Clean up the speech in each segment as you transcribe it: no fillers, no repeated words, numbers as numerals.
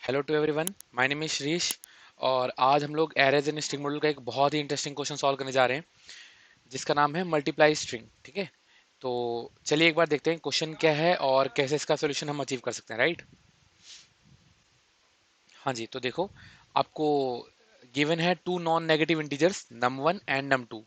Hello to everyone, my name is Shrish. और आज हम लोग एरेज एंड स्ट्रिंग मॉडल का एक बहुत ही इंटरेस्टिंग क्वेश्चन सॉल्व करने जा रहे हैं, जिसका नाम है मल्टीप्लाई स्ट्रिंग। ठीक है, तो चलिए एक बार देखते हैं क्वेश्चन क्या है और कैसे इसका सोल्यूशन हम अचीव कर सकते हैं, राइट। हाँ जी, तो देखो, आपको गिवन है two non negative integers num one and num two,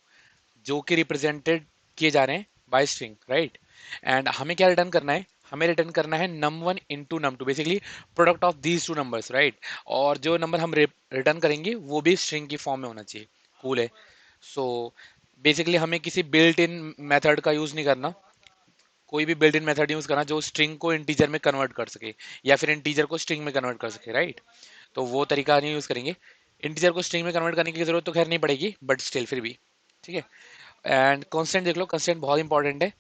जो कि रिप्रेजेंटेड किए जा रहे हैं बाय स्ट्रिंग, राइट। एंड हमें क्या रिटर्न करना है? हमें रिटर्न करना है num one into num two, basically product of these two numbers, right. और जो नंबर हम रिटर्न करेंगे वो भी स्ट्रिंग की फॉर्म में होना चाहिए। कूल है। सो बेसिकली हमें किसी बिल्ट इन मेथड का यूज नहीं करना, कोई भी बिल्ट इन मेथड यूज करना जो स्ट्रिंग को इंटीजर में कन्वर्ट कर सके, या फिर इंटीजर को स्ट्रिंग में कन्वर्ट कर सके, राइट। तो वो तरीका नहीं यूज करेंगे। इंटीजर को स्ट्रिंग में कन्वर्ट करने की जरूरत तो खैर नहीं पड़ेगी, बट स्टिल फिर भी ठीक है। एंड कांस्टेंट देख लो, कांस्टेंट बहुत इंपॉर्टेंट है।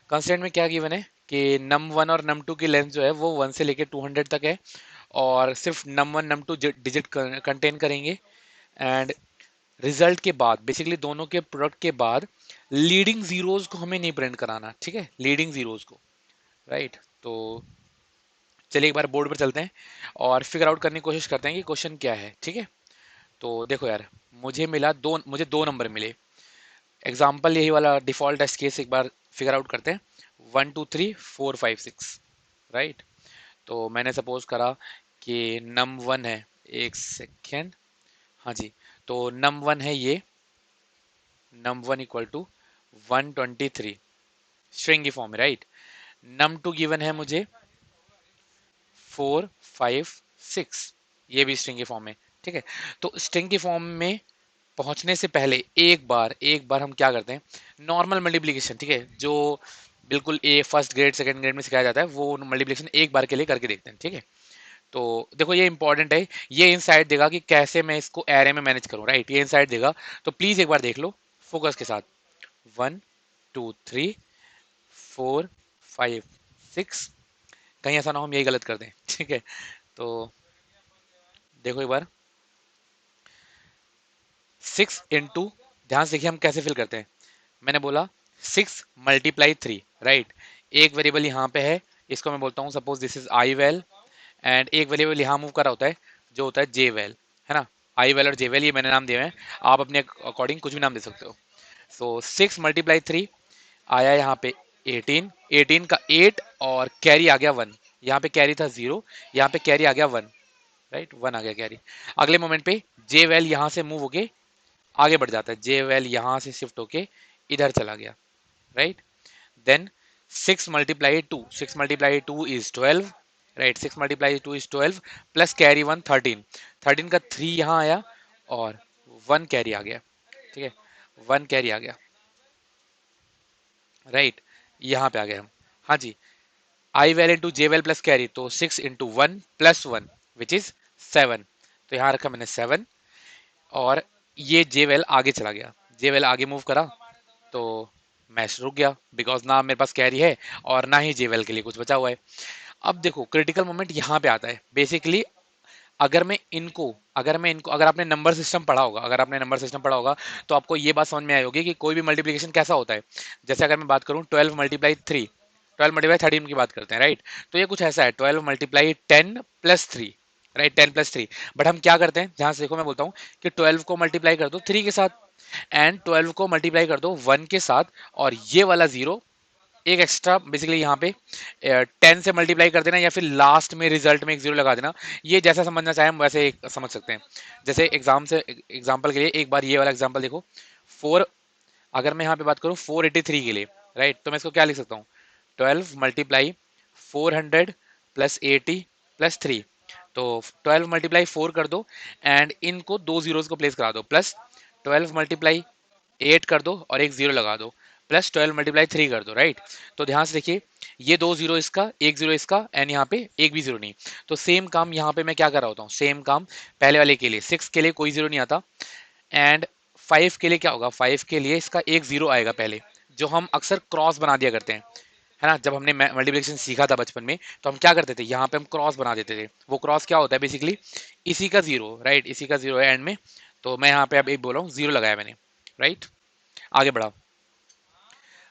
कांस्टेंट में क्या गिवन है कि नम वन और नम टू की लेंथ जो है वो 1 से लेके 200 तक है, और सिर्फ num one num two digit contain करेंगे। एंड रिजल्ट के बाद, बेसिकली दोनों के प्रोडक्ट के बाद, लीडिंग जीरोज को हमें नहीं प्रिंट कराना, ठीक है, लीडिंग जीरोज को, राइट। तो चलिए एक बार बोर्ड पर चलते हैं और फिगर आउट करने की कोशिश करते हैं कि क्वेश्चन क्या है, ठीक है। तो देखो यार, मुझे दो नंबर मिले। एग्जाम्पल यही वाला डिफॉल्ट टेस्ट केस एक बार फिगर आउट करते हैं। 1 2 3 4 5 6, राइट। तो मैंने सपोज करा कि नम वन है, एक सेकेंड, हाँ जी। तो नम वन है ये, num one equal to 123, string की फॉर्म में, राइट। नम टू गिवन है मुझे 4 5 6, ये भी स्ट्रिंग की फॉर्म में, ठीक है। तो स्ट्रिंग की फॉर्म में पहुंचने से पहले एक बार हम क्या करते हैं, नॉर्मल मल्टीप्लिकेशन, ठीक है, जो बिल्कुल ए फर्स्ट ग्रेड सेकंड ग्रेड में सिखाया जाता है, वो मल्टीप्लिकेशन एक बार के लिए करके देखते हैं, ठीक है। तो देखो ये इंपॉर्टेंट है, ये इंसाइट देगा कि कैसे मैं इसको एरे में मैनेज करूं, राइट, ये इंसाइट देगा। तो प्लीज एक बार देख लो फोकस के साथ। 1 2 3 4 5 6, कहीं ऐसा ना हो हम यही गलत कर दें ठीक है। तो देखो एक बार, 6 इंटू, ध्यान से देखिए हम कैसे फिल करते हैं। मैंने बोला 6 × 3, राइट। एक वेरिएबल यहाँ पे है, इसको मैं बोलता हूँ suppose this is I well. And एक वेरिएबल यहाँ मूव कर रहा होता है, जो होता है जे वेल, है ना। आई वेल और जे वेल ये मैंने नाम दिए हैं, आप अपने अकॉर्डिंग कुछ भी नाम दे सकते हो। सो 6 × 3 आया यहाँ पे 18, 18 का 8 और कैरी आ गया 1। यहाँ पे कैरी था 0, यहाँ पे कैरी आ गया 1, राइट, 1 आ गया कैरी। अगले मोमेंट पे जे वेल यहाँ से मूव होके आगे बढ़ जाता है, जे वेल यहाँ से शिफ्ट होके इधर चला गया, right. Then 6 × 2 is 12, right. 6 × 2 is 12 plus carry 1 13, 13 का 3 यहाँ आया और 1 कैरी आ गया, ठीक है, 1 कैरी आ गया, राइट। यहाँ पे आ गए हम, हाँ जी। I val into j val plus carry, तो 6 × 1 + 1 विच इज 7। तो यहाँ रखा मैंने 7, और ये जे वेल आगे चला गया, जे वेल आगे मूव करा, तो मैच रुक गया, बिकॉज ना मेरे पास कैरी है और ना ही जेवेल के लिए कुछ बचा हुआ है। अब देखो क्रिटिकल मोमेंट यहाँ पे आता है, बेसिकली अगर आपने नंबर सिस्टम पढ़ा होगा, तो आपको ये बात समझ में आई होगी कि कोई भी मल्टीप्लिकेशन कैसा होता है। जैसे अगर मैं बात करूँ 12 × 3, 12 × 13 की बात करते हैं, राइट। तो ये कुछ ऐसा है, 12 × 10 + 3, राइट, 10 + 3। बट हम क्या करते हैं, जहां से देखो मैं बोलता हूँ कि 12 को मल्टीप्लाई कर दो 3 के साथ, एंड 12 को मल्टीप्लाई कर दो 1 के साथ, और ये वाला जीरो एक एक्स्ट्रा, बेसिकली यहाँ पे 10 से मल्टीप्लाई कर देना, या फिर लास्ट में रिजल्ट में एक जीरो लगा देना। ये जैसा समझना चाहे हम वैसे समझ सकते हैं। जैसे एग्जाम्पल के लिए एक बार ये वाला एग्जाम्पल देखो। 4, अगर मैं यहाँ पे बात करूँ 483 के लिए, राइट, तो मैं इसको क्या लिख सकता हूँ, 12 × 400 + 80 + 3। तो 12 × 4 कर दो, एंड इनको दो जीरोस को प्लेस करा दो, प्लस 12 × 8 कर दो और एक जीरो लगा दो, प्लस 12 × 3 कर दो, राइट। तो ध्यान से देखिए, ये दो जीरो इसका, एक जीरो इसका, एंड यहाँ पे एक भी जीरो नहीं। तो सेम काम यहाँ पे मैं क्या कर रहा होता हूँ, सेम काम पहले वाले के लिए, 6 के लिए कोई जीरो नहीं आता, एंड 5 के लिए क्या होगा, 5 के लिए इसका एक जीरो आएगा पहले, जो हम अक्सर क्रॉस बना दिया करते हैं, है ना। जब हमने मल्टीप्लिकेशन सीखा था बचपन में, तो हम क्या करते थे, यहाँ पे हम क्रॉस बना देते थे। वो क्रॉस क्या होता है, बेसिकली इसी का जीरो, राइट, इसी का जीरो है एंड में। तो मैं यहाँ पे अब एक बोल रहा हूँ, जीरो लगाया मैंने, राइट। आगे बढ़ा,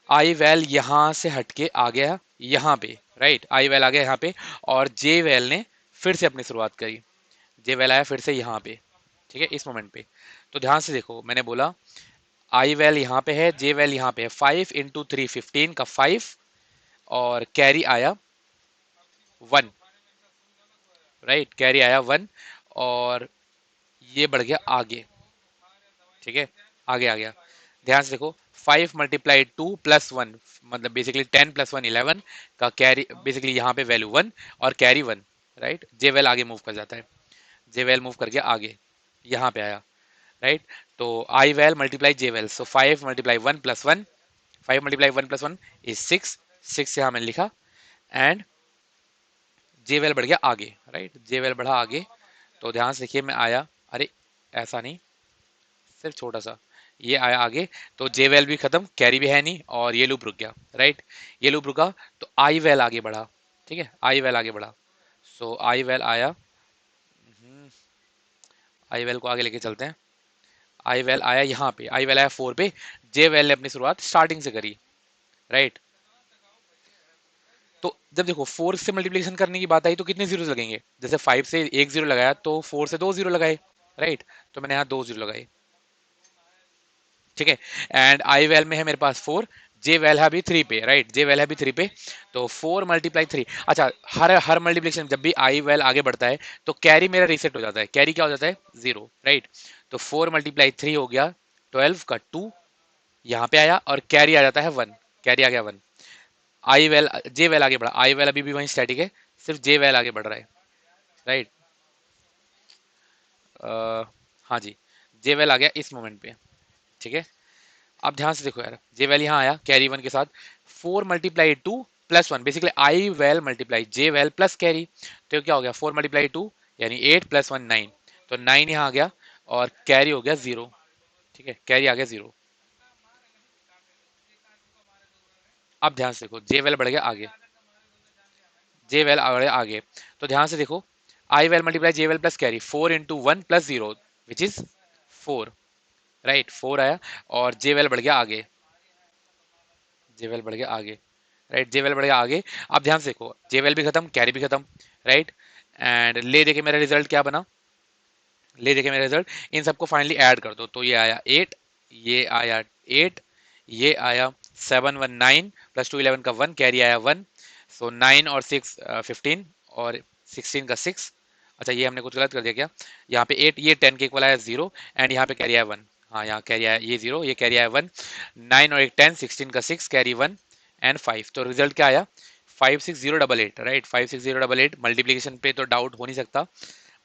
आई वेल यहाँ से हटके आ गया यहाँ पे, राइट, आई वेल आ गया यहाँ पे, और जे वेल ने फिर से अपनी शुरुआत करी। जे वैल आया फिर से यहाँ पे, ठीक है, इस मोमेंट पे। तो ध्यान से देखो, मैंने बोला आई वैल यहाँ पे है, जे वैल यहाँ पे है, 5 × 3 15 का 5, और कैरी आया 1, राइट, कैरी आया 1, और ये बढ़ गया आगे, ठीक है, आगे आ गया। ध्यान से देखो, 5 × 2 + 1, मतलब बेसिकली 10 + 1 11 का कैरी, बेसिकली यहाँ पे वैल्यू 1 और कैरी 1, राइट। जे वेल आगे मूव कर जाता है, जे वेल मूव कर गया आगे, यहाँ पे आया, राइट। तो आई val multiply j well, so 5 × 1 + 1, 5 × 1 + 1 is 6, 6 यहाँ मैंने लिखा, एंड जे वेल बढ़ गया आगे, राइट, जे वेल बढ़ा आगे। तो ध्यान से देखिए, मैं आया, अरे ऐसा नहीं, सिर्फ छोटा सा, ये आया आगे। तो जे वेल भी खत्म, कैरी भी है नहीं, और ये लूप रुक गया, राइट, ये लूप रुका। तो आई वेल आगे बढ़ा, ठीक है, आई वेल आगे बढ़ा। सो आई वेल आया, आई वेल को आगे लेके चलते हैं। आई वेल आया यहाँ पे, आई वेल आया 4 पे, जे वेल ने अपनी शुरुआत स्टार्टिंग से करी, राइट। तो जब देखो 4 से मल्टीप्लिकेशन करने की बात आई तो कितने जीरो लगेंगे, जैसे 5 से एक जीरो लगाया तो 4 से 2 जीरो लगाए, राइट। तो मैंने यहाँ 2 जीरो लगाए, ठीक है। एंड आई वेल में है मेरे पास 4, जे वेल है अभी 3 पे, राइट, जे वेल है अभी 3 पे। तो 4 × 3, अच्छा, हर हर मल्टीप्लिकेशन जब भी आई वेल आगे बढ़ता है तो कैरी मेरा रीसेट हो जाता है, कैरी क्या हो जाता है, 0, राइट। तो 4 × 3 हो गया 12 का 2, यहाँ पे आया, और कैरी आ जाता है 1, कैरी आ गया 1। आई वेल, जे वेल आगे बढ़ा, आई वेल अभी भी वहीं स्टैटिक है, सिर्फ जे वेल आगे बढ़ रहा है, राइट। हाँ जी, जे वेल आ गया इस मोमेंट पे, ठीक है। अब ध्यान से देखो यार, जे वेल यहाँ आया कैरी 1 के साथ, 4 × 2 + 1, basically I val multiply j val plus carry. तो क्या हो गया, 4 × 2 यानी 8 + 1 9, तो 9 यहाँ आ गया, और कैरी हो गया 0, ठीक है, कैरी आ गया 0। अब ध्यान से देखो, जे वेल बढ़ गया आगे, जे वेल बढ़ गया आगे। तो ध्यान से देखो, आई val multiply j val plus carry, 4 × 1 + 0 which is 4, right, 4 आया, और जे वेल बढ़ गया आगे, जेवेल बढ़ गया आगे, राइट, जेवेल बढ़ गया आगे। अब ध्यान से देखो, जेवेल भी खत्म, कैरी भी खत्म, राइट। एंड ले देखे मेरा रिजल्ट क्या बना, ले देखे मेरा रिजल्ट, इन सबको फाइनली ऐड कर दो, तो ये आया 8, ये आया 8, ये आया 7 1 9 +2 11 का 1, कैरी आया 1। सो 9 और 6 15, और 16 का 6। अच्छा, ये हमने कुछ गलत कर दिया क्या, यहाँ पे 8, ये 10 के इक्वल आया 0, एंड यहाँ पे कैरी आया 1, हाँ यहाँ कैरी आया ये 0, ये कैरी आया 1। 9 और 1 10, 16 का 6, कैरी 1 एंड 5। तो रिजल्ट क्या आया, 56088, राइट, 56088। मल्टीप्लीकेशन पे तो डाउट हो नहीं सकता,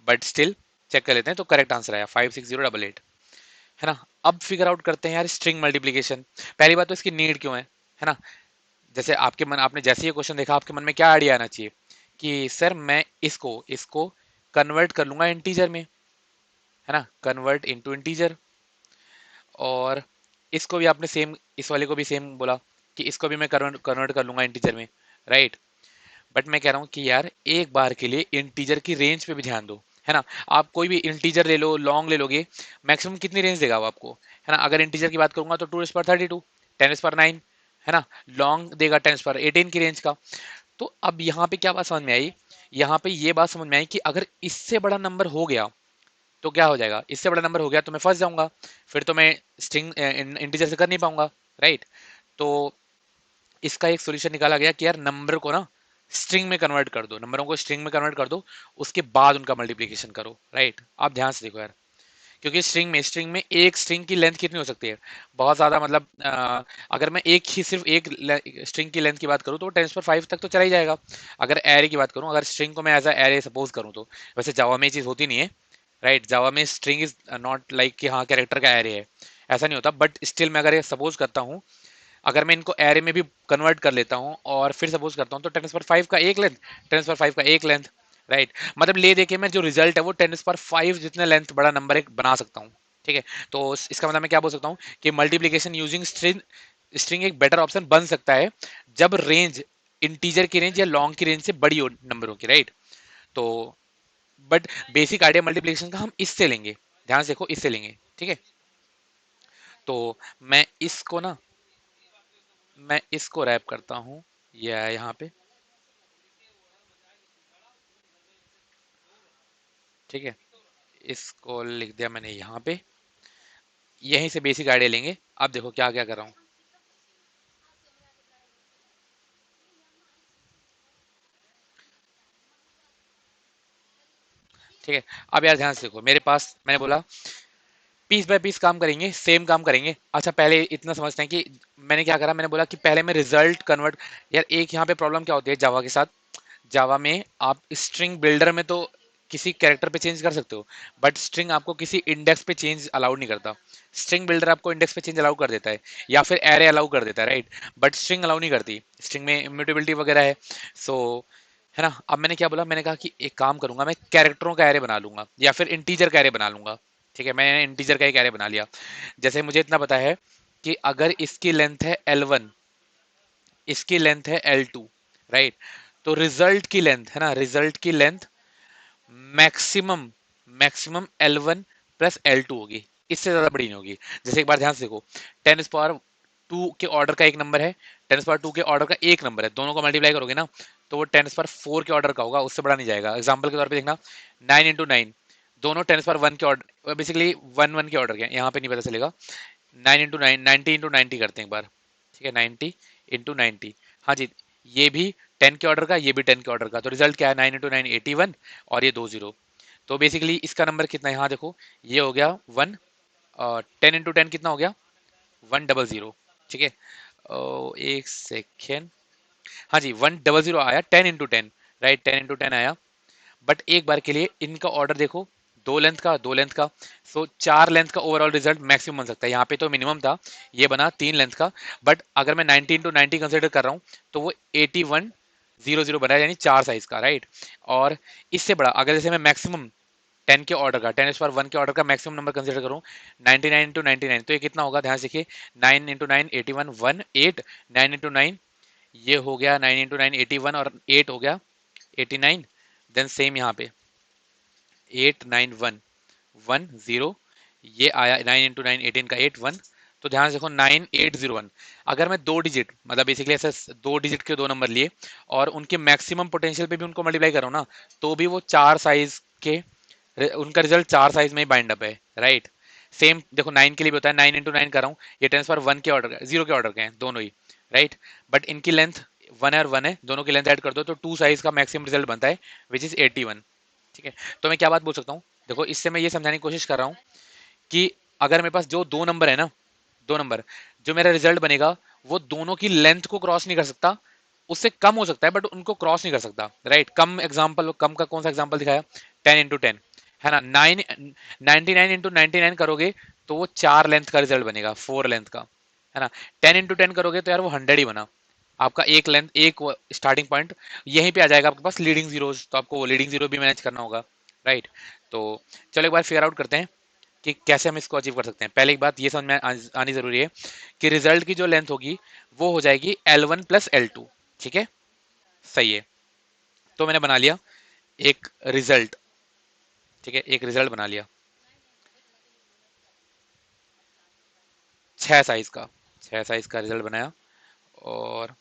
बट स्टिल चेक कर लेते हैं। तो करेक्ट आंसर आया 56088, है ना। अब फिगर आउट करते हैं यार स्ट्रिंग मल्टीप्लीकेशन। पहली बात तो इसकी नीड क्यों है ना। जैसे आपके मन, आपने जैसे ये क्वेश्चन देखा, आपके मन में क्या आइडिया आना चाहिए कि सर मैं इसको इसको कन्वर्ट कर लूंगा इंटीजर में, है ना, कन्वर्ट इनटू इंटीजर। और इसको भी आपने सेम, इस वाले को भी सेम बोला कि इसको भी मैं कन्वर्ट कन्वर्ट कर लूंगा इंटीजर में, राइट। बट मैं कह रहा हूँ कि यार एक बार के लिए इंटीजर की रेंज पे भी ध्यान दो, है ना। आप कोई भी इंटीजर ले लो, लॉन्ग ले लोगे, मैक्सिमम कितनी रेंज देगा वो आपको, है ना। अगर इंटीजर की बात करूंगा तो 2^32, 10^9, है ना। लॉन्ग देगा 10^18 की रेंज का। तो अब यहाँ पे क्या बात समझ में आई, यहाँ पे ये बात समझ में आई कि अगर इससे बड़ा नंबर हो गया तो क्या हो जाएगा, इससे बड़ा नंबर हो गया तो मैं फंस जाऊंगा, फिर तो मैं स्ट्रिंग इंटीजर से कर नहीं पाऊंगा, राइट। तो इसका एक सोल्यूशन निकाला गया कि यार नंबर को ना स्ट्रिंग में कन्वर्ट कर दो, नंबरों को स्ट्रिंग में कन्वर्ट कर दो, उसके बाद उनका मल्टीप्लिकेशन करो, राइट। आप ध्यान से देखो यार, क्योंकि स्ट्रिंग में एक स्ट्रिंग की लेंथ कितनी हो सकती है, बहुत ज्यादा, मतलब अगर मैं एक ही सिर्फ एक स्ट्रिंग की लेंथ की बात करूं तो 10^5 तक तो चला ही जाएगा। अगर एरे की बात करूं, अगर स्ट्रिंग को मैं एज अ एरे सपोज करूं तो, वैसे जावा में ये चीज होती नहीं है, राइट। जावा में स्ट्रिंग इज नॉट लाइक कि हाँ कैरेक्टर का एरे है, ऐसा नहीं होता। बट स्टिल मैं अगर सपोज करता हूँ, अगर मैं इनको एरे में भी कन्वर्ट कर लेता हूँ और फिर सपोज करता हूँ, तो 10^5 का एक लेंथ, 10^5 का एक लेंथ, राइट। मतलब ले देके मैं जो रिजल्ट है वो 10^5 जितने लेंथ बड़ा नंबर एक बना सकता हूँ, ठीक है। तो इसका मतलब मैं क्या बोल सकता हूँ कि मल्टीप्लीकेशन यूजिंग स्ट्रिंग, स्ट्रिंग एक बेटर ऑप्शन बन सकता है जब रेंज, इंटीजर की रेंज या लॉन्ग की रेंज से बड़ी हो नंबरों की, राइट। तो बट बेसिक आइडिया मल्टीप्लीकेशन का हम इससे लेंगे, ध्यान से देखो, इससे लेंगे, ठीक है। तो मैं इसको ना, मैं इसको रैप करता हूँ, ये है यहाँ पे, ठीक है। इसको लिख दिया मैंने यहाँ पे। यहीं से बेसिक आइडिया लेंगे। अब देखो क्या क्या कर रहा हूँ। ठीक है। अब यार ध्यान से देखो, मेरे पास मैंने बोला पीस बाय पीस काम करेंगे, सेम काम करेंगे। अच्छा पहले इतना समझते हैं कि मैंने क्या करा। मैंने बोला कि पहले मैं रिजल्ट कन्वर्ट। यार एक यहाँ पे प्रॉब्लम क्या होती है जावा के साथ। जावा में आप स्ट्रिंग बिल्डर में तो किसी कैरेक्टर पे चेंज कर सकते हो, बट स्ट्रिंग आपको किसी इंडेक्स पे चेंज अलाउड नहीं करता। स्ट्रिंग बिल्डर आपको इंडेक्स पे चेंज अलाउ कर देता है, या फिर एरे अलाउ कर देता है, राइट। बट स्ट्रिंग अलाउ नहीं करती। स्ट्रिंग में इम्यूटेबिलिटी वगैरह है। सो है ना। अब मैंने क्या बोला, मैंने कहा कि एक काम करूंगा, मैं कैरेक्टरों का एरे बना लूंगा या फिर इंटीजर का एरे बना लूंगा। ठीक है, मैंने इंटीजर का एक एरे बना लिया। जैसे मुझे इतना पता है कि अगर इसकी लेंथ है L1, इसकी लेंथ है L2, राइट। तो रिजल्ट की लेंथ है ना, रिजल्ट की length maximum maximum L1 plus L2 होगी। इससे ज्यादा बड़ी नहीं होगी। जैसे एक बार ध्यान से देखो, 10 पावर 2 के ऑर्डर का एक नंबर है, 10 पावर 2 के ऑर्डर का एक नंबर है, दोनों को मल्टीप्लाई करोगे ना तो वो 10 पावर 4 के ऑर्डर का होगा, उससे बड़ा नहीं जाएगा। एग्जाम्पल के तौर पे देखना, 9 इंटू 9, दोनों 10 पावर 1 के ऑर्डर, बेसिकली वन वन के ऑर्डर के, यहाँ पे नहीं पता चलेगा। 9 इंटू 9, 90 इंटू 90 करते हैं एक बार। ठीक है, 90 इंटू 90। हाँ जी। ये भी 10 के ऑर्डर का, ये भी 10 के ऑर्डर का, तो रिजल्ट क्या है, 9 इंटू 9 81, और ये 2 0। तो बेसिकली इसका नंबर कितना है, यहाँ देखो, ये हो गया 1। 10 इंटू 10 कितना हो गया, 100। ठीक है। एक सेकेंड। हाँ जी, 100 आया 10 इंटू 10, राइट, 10 इंटू 10 आया। बट एक बार के लिए इनका ऑर्डर देखो, दो लेंथ का, दो लेंथ का। सो चार लेंथ का ओवरऑल रिजल्ट मैक्सिमम बन सकता है। यहाँ पे तो मिनिमम था, ये बना 3 लेंथ का। बट अगर मैं 90 इंटू 90 कंसिडर कर रहा हूँ तो वो 8100 बना है, यानी 4 साइज का, राइट। और इससे बड़ा अगर जैसे मैं मैक्सिमम 10 के ऑर्डर का, 10 पावर 1 के ऑर्डर का मैक्सिमम नंबर कंसिडर करूँ, 99 इंटू 99, तो ये कितना होगा, ध्यान से देखिए। 9 इंटू 9 81, 1 8। 9 इंटू 9 ये हो गया, 9 इंटू 9 81, और 8 हो गया 89। देन सेम यहाँ पे 89110, ये आया 9 इंटू 9 18 का 8 1। तो ध्यान से देखो 9801। अगर मैं दो डिजिट, मतलब बेसिकली ऐसे दो डिजिट के दो नंबर लिए और उनके मैक्सिमम पोटेंशियल पे भी उनको मल्टीप्लाई करो ना, तो भी वो 4 साइज के, उनका रिजल्ट 4 साइज में ही बाइंड अप है, राइट। सेम देखो 9 के लिए भी होता है, 9 इंटू 9 कर रहा हूँ, ये 10 पावर 1 के ऑर्डर का, 0 के ऑर्डर के हैं दोनों ही, राइट। बट इनकी लेंथ 1 है, दोनों की लेंथ ऐड कर दो तो 2 साइज का मैक्सिमम रिजल्ट बनता है, विच इज 81। ठीक है। तो मैं क्या बात बोल सकता हूँ, देखो इससे मैं ये समझाने की कोशिश कर रहा हूँ कि अगर मेरे पास जो दो नंबर है ना, दो नंबर, जो मेरा रिजल्ट बनेगा वो दोनों की लेंथ को क्रॉस नहीं कर सकता। उससे कम हो सकता है बट उनको क्रॉस नहीं कर सकता, राइट। कम एग्जाम्पल, कम का कौन सा एग्जाम्पल दिखाया, 10 इंटू 10, है ना। 99 इंटू 99 करोगे तो वो 4 लेंथ का रिजल्ट बनेगा, 4 लेंथ का, है ना। 10 इंटू 10 करोगे तो यार वो 100 ही बना। आपका एक लेंथ, एक स्टार्टिंग पॉइंट यहीं पे आ जाएगा आपके पास, लीडिंग जीरोस, तो आपको वो लीडिंग जीरो भी मैनेज करना होगा, राइट। तो चलो एक बार फिगर आउट करते हैं कि कैसे हम इसको अचीव कर सकते हैं। पहले एक बात ये समझ में आनी जरूरी है कि रिजल्ट की जो लेंथ होगी वो हो जाएगी L1 प्लस L2। ठीक है, सही है। तो मैंने बना लिया एक रिजल्ट। ठीक है, एक रिजल्ट बना लिया 6 साइज का, 6 साइज का रिजल्ट बनाया। और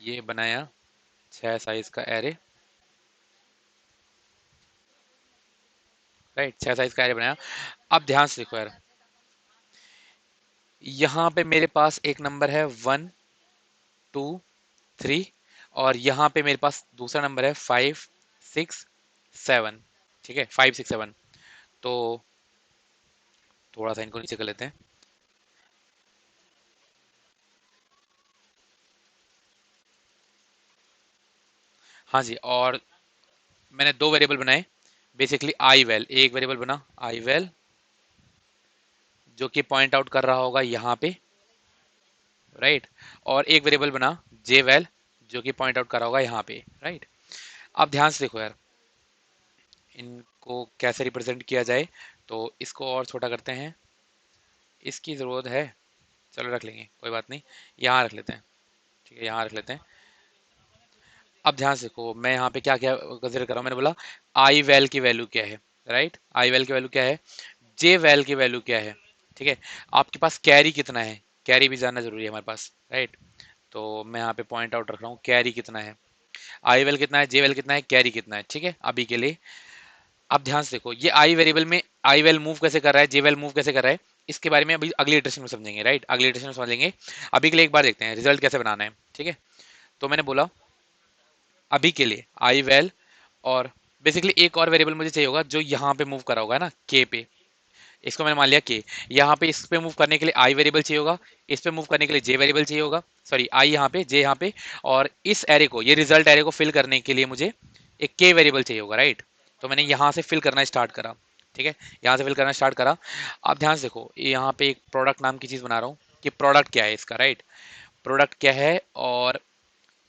ये बनाया 6 साइज का एरे, राइट, 6 साइज का एरे बनाया। अब ध्यान से देखो यार, यहाँ पे मेरे पास एक नंबर है 1 2 3, और यहाँ पे मेरे पास दूसरा नंबर है 5 6 7। ठीक है, 5 6 7। तो थोड़ा सा इनको नीचे कर लेते हैं। हाँ जी। और मैंने दो वेरिएबल बनाए, बेसिकली आई वेल, एक वेरिएबल बना आई वेल जो कि पॉइंट आउट कर रहा होगा यहाँ पे, राइट। और एक वेरिएबल बना जे वेल जो कि पॉइंट आउट कर रहा होगा यहाँ पे, राइट। अब ध्यान से देखो यार, इनको कैसे रिप्रेजेंट किया जाए। तो इसको और छोटा करते हैं, इसकी ज़रूरत है, चलो रख लेंगे, कोई बात नहीं, यहाँ रख लेते हैं। ठीक है, यहाँ रख लेते हैं। अब ध्यान से देखो, मैं यहाँ पे क्या क्या कंसिडर कर रहा हूँ। मैंने बोला आई वेल की वैल्यू क्या है, राइट, आई वेल की वैल्यू क्या है, जे वेल की वैल्यू क्या है। ठीक है, आपके पास कैरी कितना है, कैरी भी जानना जरूरी है हमारे पास, राइट। तो मैं यहाँ पे पॉइंट आउट रख रहा हूँ कैरी कितना है, आई वेल कितना है, जे वेल कितना है, कैरी कितना है। ठीक है, अभी के लिए आप ध्यान से देखो, ये आई वेरिएबल में आई वेल मूव कैसे कर रहा है, जे वेल मूव कैसे कर रहा है, इसके बारे में अभी अगली इटरेशन में समझेंगे, राइट, अगली इटरेशन में समझेंगे। अभी के लिए एक बार देखते हैं रिजल्ट कैसे बनाना है, ठीक है। तो मैंने बोला अभी के लिए आई वेल, और बेसिकली एक और वेरिएबल मुझे चाहिए होगा जो यहाँ पे मूव करा होगा ना, के पे। इसको मैंने मान लिया के, यहाँ पे इस पे मूव करने के लिए आई वेरिएबल चाहिए होगा, इस पे मूव करने के लिए जे वेरिएबल चाहिए होगा, सॉरी आई यहाँ पे, जे यहाँ पे, और इस एरे को, ये रिजल्ट एरे को फिल करने के लिए मुझे एक के वेरिएबल चाहिए होगा, राइट। तो मैंने यहाँ से फिल करना स्टार्ट करा, ठीक है, यहाँ से फिल करना स्टार्ट करा। आप ध्यान से देखो, यहाँ पे एक प्रोडक्ट नाम की चीज बना रहा हूँ कि प्रोडक्ट क्या है इसका, राइट, प्रोडक्ट क्या है, और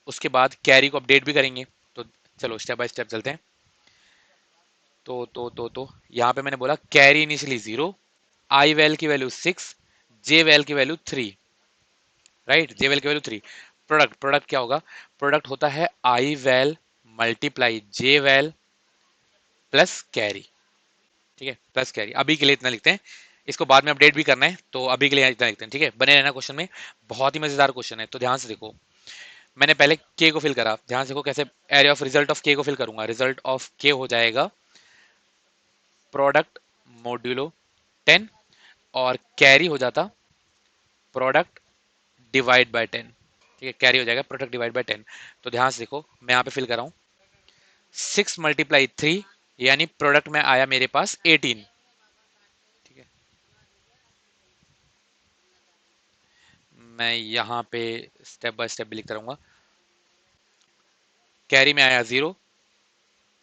उसके बाद कैरी को अपडेट भी करेंगे। तो चलो स्टेप बाय स्टेप चलते हैं। तो यहाँ पे मैंने बोला कैरी इनिशियली 0, आई वेल की वैल्यू 6, जे वेल की वैल्यू 3, राइट, जे वेल की वैल्यू 3। प्रोडक्ट, प्रोडक्ट क्या होगा, प्रोडक्ट होता है आई val multiply j val plus carry, ठीक है, प्लस कैरी। अभी के लिए इतना लिखते हैं, इसको बाद में अपडेट भी करना है, तो अभी के लिए इतना लिखते हैं, ठीक है। बने रहना क्वेश्चन में, बहुत ही मजेदार क्वेश्चन है, तो ध्यान से देखो। मैंने पहले के को फिल करा, ध्यान से देखो कैसे एरिया ऑफ रिजल्ट ऑफ के को फिल करूंगा। रिजल्ट ऑफ के हो जाएगा प्रोडक्ट मोड्यूलो 10, और कैरी हो जाता प्रोडक्ट डिवाइड बाय 10, ठीक है, कैरी हो जाएगा प्रोडक्ट डिवाइड बाय 10। तो ध्यान से देखो मैं यहाँ पे फिल कर रहा हूँ 6 × 3, यानी प्रोडक्ट में आया मेरे पास 18, ठीक है। मैं यहाँ पे स्टेप बाय स्टेप भी लिखता रहूंगा। कैरी में आया 0,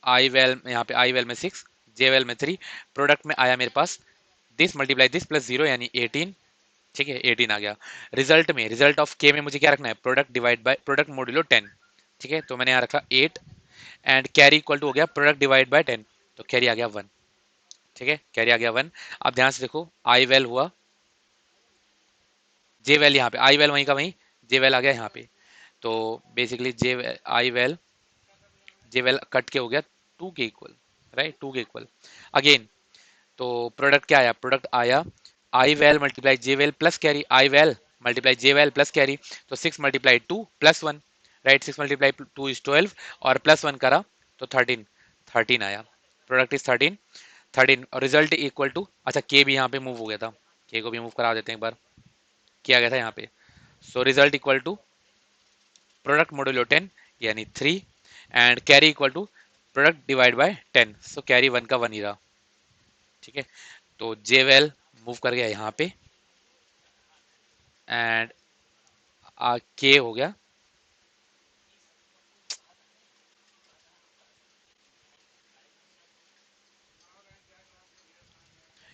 आई वेल यहाँ पे आई वेल में 6, जे वेल में 3, प्रोडक्ट में आया मेरे पास दिस मल्टीप्लाई दिस प्लस 0 यानी 18, ठीक है, 18 आ गया। रिजल्ट में, रिजल्ट ऑफ के में मुझे क्या रखना है, product divide by product modulo 10, ठीक है, तो मैंने यहाँ रखा 8, एंड कैरी इक्वल टू हो गया प्रोडक्ट डिवाइड बाय 10, तो कैरी आ गया 1, ठीक है, कैरी आ गया 1। अब ध्यान से देखो आई वेल हुआ, जे वेल यहाँ पे, आई वेल वहीं का वहीं, जे वेल आ गया यहाँ पे, तो basically J I well, J well cut के हो गया 2 के इक्वल, राइट, 2 के इक्वल अगेन। तो प्रोडक्ट क्या आया, प्रोडक्ट आया आई val multiply j val plus carry, आई val multiply j val plus carry, तो 6 multiply 2 plus 1, right, 6 multiply 2 is 12, और प्लस 1 करा तो 13, 13 आया, प्रोडक्ट इज 13, 13, और रिजल्ट इक्वल टू, अच्छा के भी यहाँ पे मूव हो गया था, के को भी मूव करा देते हैं एक बार, किया गया था यहाँ पे। So result equal to product modulo 10 यानी 3, and carry equal to product divide by 10, so carry 1 का 1 ही रहा, ठीक है। तो जे वेल मूव कर गया यहाँ पे, एंड के हो गया,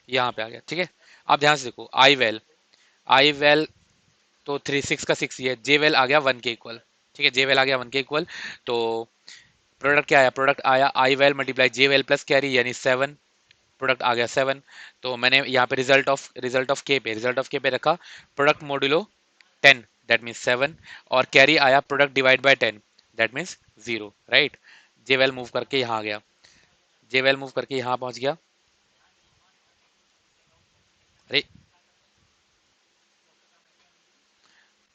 यहाँ पे आ गया, ठीक है। अब ध्यान से देखो आई वेल, आई वेल तो 3 6 का 6 ही है, जे वेल आ गया 1 के इक्वल, ठीक है, जे वेल आ गया 1 के इक्वल। तो प्रोडक्ट क्या आया, प्रोडक्ट आया आई val multiply j val plus carry यानी 7, प्रोडक्ट आ गया 7। तो मैंने यहाँ पे रिजल्ट ऑफ के पे रखा प्रोडक्ट मॉड्यूलो 10, दैट मीन्स 7, और कैरी आया product divide by 10, that means 0, right. J well move करके यहाँ आ गया, जे वेल मूव करके यहाँ पहुंच गया, अरे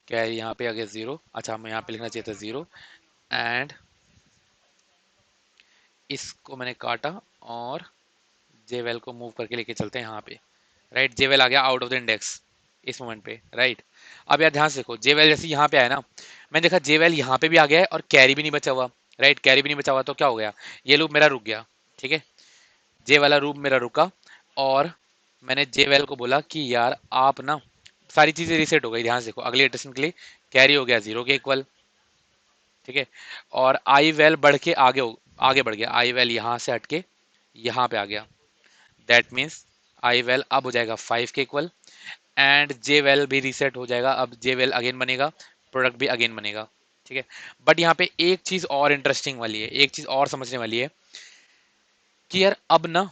कैरी यहाँ पे आ गया 0, अच्छा हमें यहाँ पे लिखना चाहिए था 0, एंड इसको मैंने काटा, और जेवेल को मूव करके लेके चलते हैं यहाँ पे, राइट, जेवेल आ गया आउट ऑफ द इंडेक्स इस मोमेंट पे, राइट। अब यार ध्यान से देखो जेवेल जैसे यहाँ पे आया ना, मैंने देखा जेवेल यहाँ पे भी आ गया है और कैरी भी नहीं बचा हुआ, राइट, कैरी भी नहीं बचा हुआ, तो क्या हो गया, ये लूप मेरा रुक गया, ठीक है, जे वाला लूप मेरा रुका, और मैंने जेवेल को बोला कि यार आप ना, सारी चीजें रीसेट हो गई, ध्यान से देखो अगले इटरेशन के लिए कैरी हो गया 0 के इक्वल, ठीक है, और आई वेल बढ़ के आगे बढ़ गया, आई वेल यहाँ से हटके यहाँ पे आ गया, दैट मीन्स आई वेल अब हो जाएगा 5 के इक्वल, एंड जे वेल भी रीसेट हो जाएगा, अब जे वेल अगेन बनेगा, प्रोडक्ट भी अगेन बनेगा, ठीक है। बट यहाँ पे एक चीज और इंटरेस्टिंग वाली है, एक चीज और समझने वाली है कि यार अब ना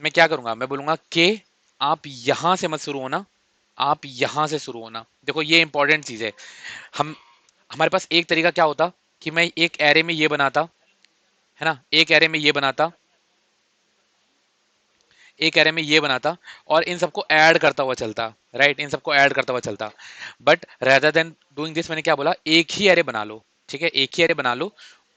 मैं क्या करूंगा, मैं बोलूंगा कि आप यहां से मत शुरू होना, आप यहां से शुरू होना। देखो ये इंपॉर्टेंट चीज है, हम हमारे पास एक तरीका क्या होता कि मैं एक एरे में ये बनाता, है ना, एक एरे में ये बनाता, एक एरे में ये बनाता, और इन सबको ऐड करता हुआ चलता, राइट, इन सबको ऐड करता हुआ चलता। But rather than doing this मैंने क्या बोला, एक ही एरे बना लो, ठीक है, एक ही एरे बना लो,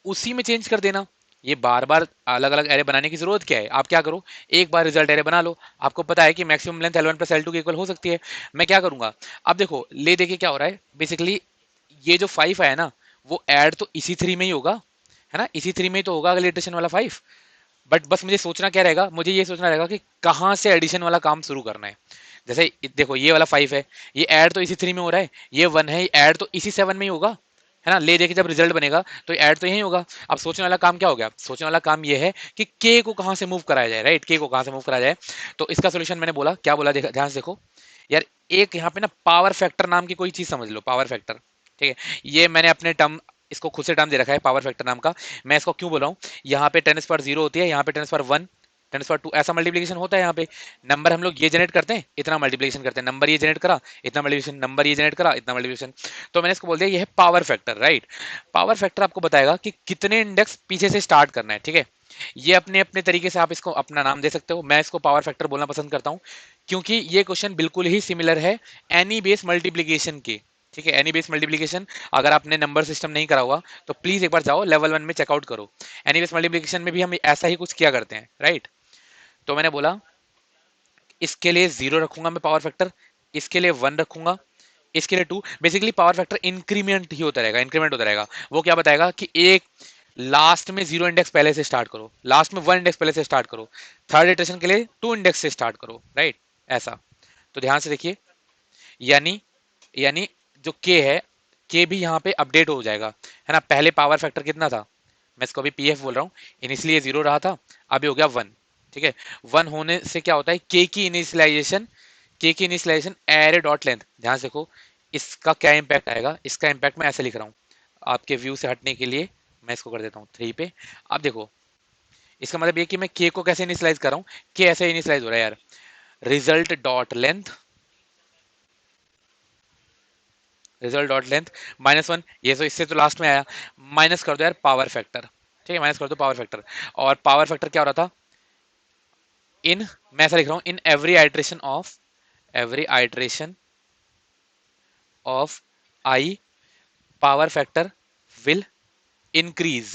उसी में चेंज कर देना, ये बार बार अलग अलग एरे बनाने की जरूरत क्या है? आप क्या करो, एक बार रिजल्ट एरे बना लो। आपको पता है कि maximum length L1 plus L2 के इक्वल हो सकती है। मैं क्या करूंगा, अब देखो ले देखिए क्या हो रहा है बेसिकली। ये जो 5 है ना, वो ऐड तो इसी 3 में ही होगा, है ना, इसी 3 में ही तो होगा अगले इटरेशन वाला 5। बट बस मुझे सोचना क्या रहेगा, मुझे ये सोचना रहेगा कि कहाँ से एडिशन वाला काम शुरू करना है। जैसे देखो ये वाला 5 है, ये ऐड तो इसी 3 में हो रहा है, ये 1 है, ऐड तो इसी 7 में ही होगा, है ना। ले देखिए जब रिजल्ट बनेगा तो ऐड तो यही होगा। अब सोचने वाला काम क्या हो गया, सोचने वाला काम ये है कि के को कहाँ से मूव कराया जाए, राइट, के को कहाँ से मूव कराया जाए। तो इसका सोल्यूशन मैंने बोला, क्या बोला, ध्यान से देखो यार। एक यहाँ पे ना पावर फैक्टर नाम की कोई चीज समझ लो, पावर फैक्टर, ठीक है। ये मैंने अपने टर्म, इसको खुद से टर्म दे रखा है पावर फैक्टर नाम का। मैं इसको क्यों बोल रहा हूँ, यहाँ पे 10⁻0 होती है, यहाँ पे 10⁻1, 10⁻2 ऐसा मल्टीप्लीकेशन होता है यहाँ पे। नंबर हम लोग ये जनरेट करते हैं, इतना मल्टीप्लीकेशन करते हैं, नंबर ये जनरेट करा, इतना मल्टीप्लीकेशन, नंबर ये जनरेट करा, इतना मल्टीप्लीकेशन। तो मैंने इसको बोल दिया ये है power factor, right. Power factor आपको बताएगा कि कितने इंडेक्स पीछे से स्टार्ट करना है, ठीक है। ये अपने अपने तरीके से आप इसको अपना नाम दे सकते हो, मैं इसको पावर फैक्टर बोलना पसंद करता हूँ, क्योंकि ये क्वेश्चन बिल्कुल ही सिमिलर है एनी बेस मल्टीप्लीकेशन के, ठीक है। एनी बेस मल्टीप्लीकेशन, अगर आपने नंबर सिस्टम नहीं करा हुआ तो प्लीज एक बार जाओ लेवल 1 में चेकआउट करो। एनी बेस मल्टीप्लीकेशन में भी हम ऐसा ही कुछ किया करते हैं, राइट। तो मैंने बोला इसके लिए 0 रखूंगा मैं पावर फैक्टर, इसके लिए 1 रखूंगा, इसके लिए 2। बेसिकली पावर फैक्टर इंक्रीमेंट ही होता रहेगा, इंक्रीमेंट होता रहेगा। वो क्या बताएगा कि एक लास्ट में 0 इंडेक्स पहले से स्टार्ट करो, लास्ट में 1 इंडेक्स पहले से स्टार्ट करो, थर्ड इटरेशन के लिए 2 इंडेक्स से स्टार्ट करो, राइट, ऐसा। तो ध्यान से देखिए, यानी यानी जो के है, के भी यहाँ पे अपडेट हो जाएगा, है ना। पहले पावर फैक्टर कितना था, मैं इसको अभी पीएफ बोल रहा हूँ, इनिशियली ये 0 रहा था, अभी हो गया 1, ठीक है। 1 होने से क्या होता है, के की इनिशियलाइजेशन, के की इनिशियलाइजेशन एरे डॉट लेंथ, ध्यान से देखो इसका क्या इंपैक्ट आएगा। इसका इंपैक्ट मैं ऐसे लिख रहा हूँ आपके व्यू से हटने के लिए, मैं इसको कर देता हूँ 3 पे। अब देखो इसका मतलब ये कि मैं के को कैसे इनिशियलाइज कर रहा हूँ, के ऐसे इनिशियलाइज हो रहा है यार, result dot length, result dot length -1, ये तो इससे तो लास्ट में आया, माइनस कर दो यार पावर फैक्टर, ठीक है, माइनस कर दो पावर फैक्टर। और पावर फैक्टर क्या हो रहा था, इन, मैं ऐसा लिख रहा हूं, in every iteration of, every iteration of I power factor will increase,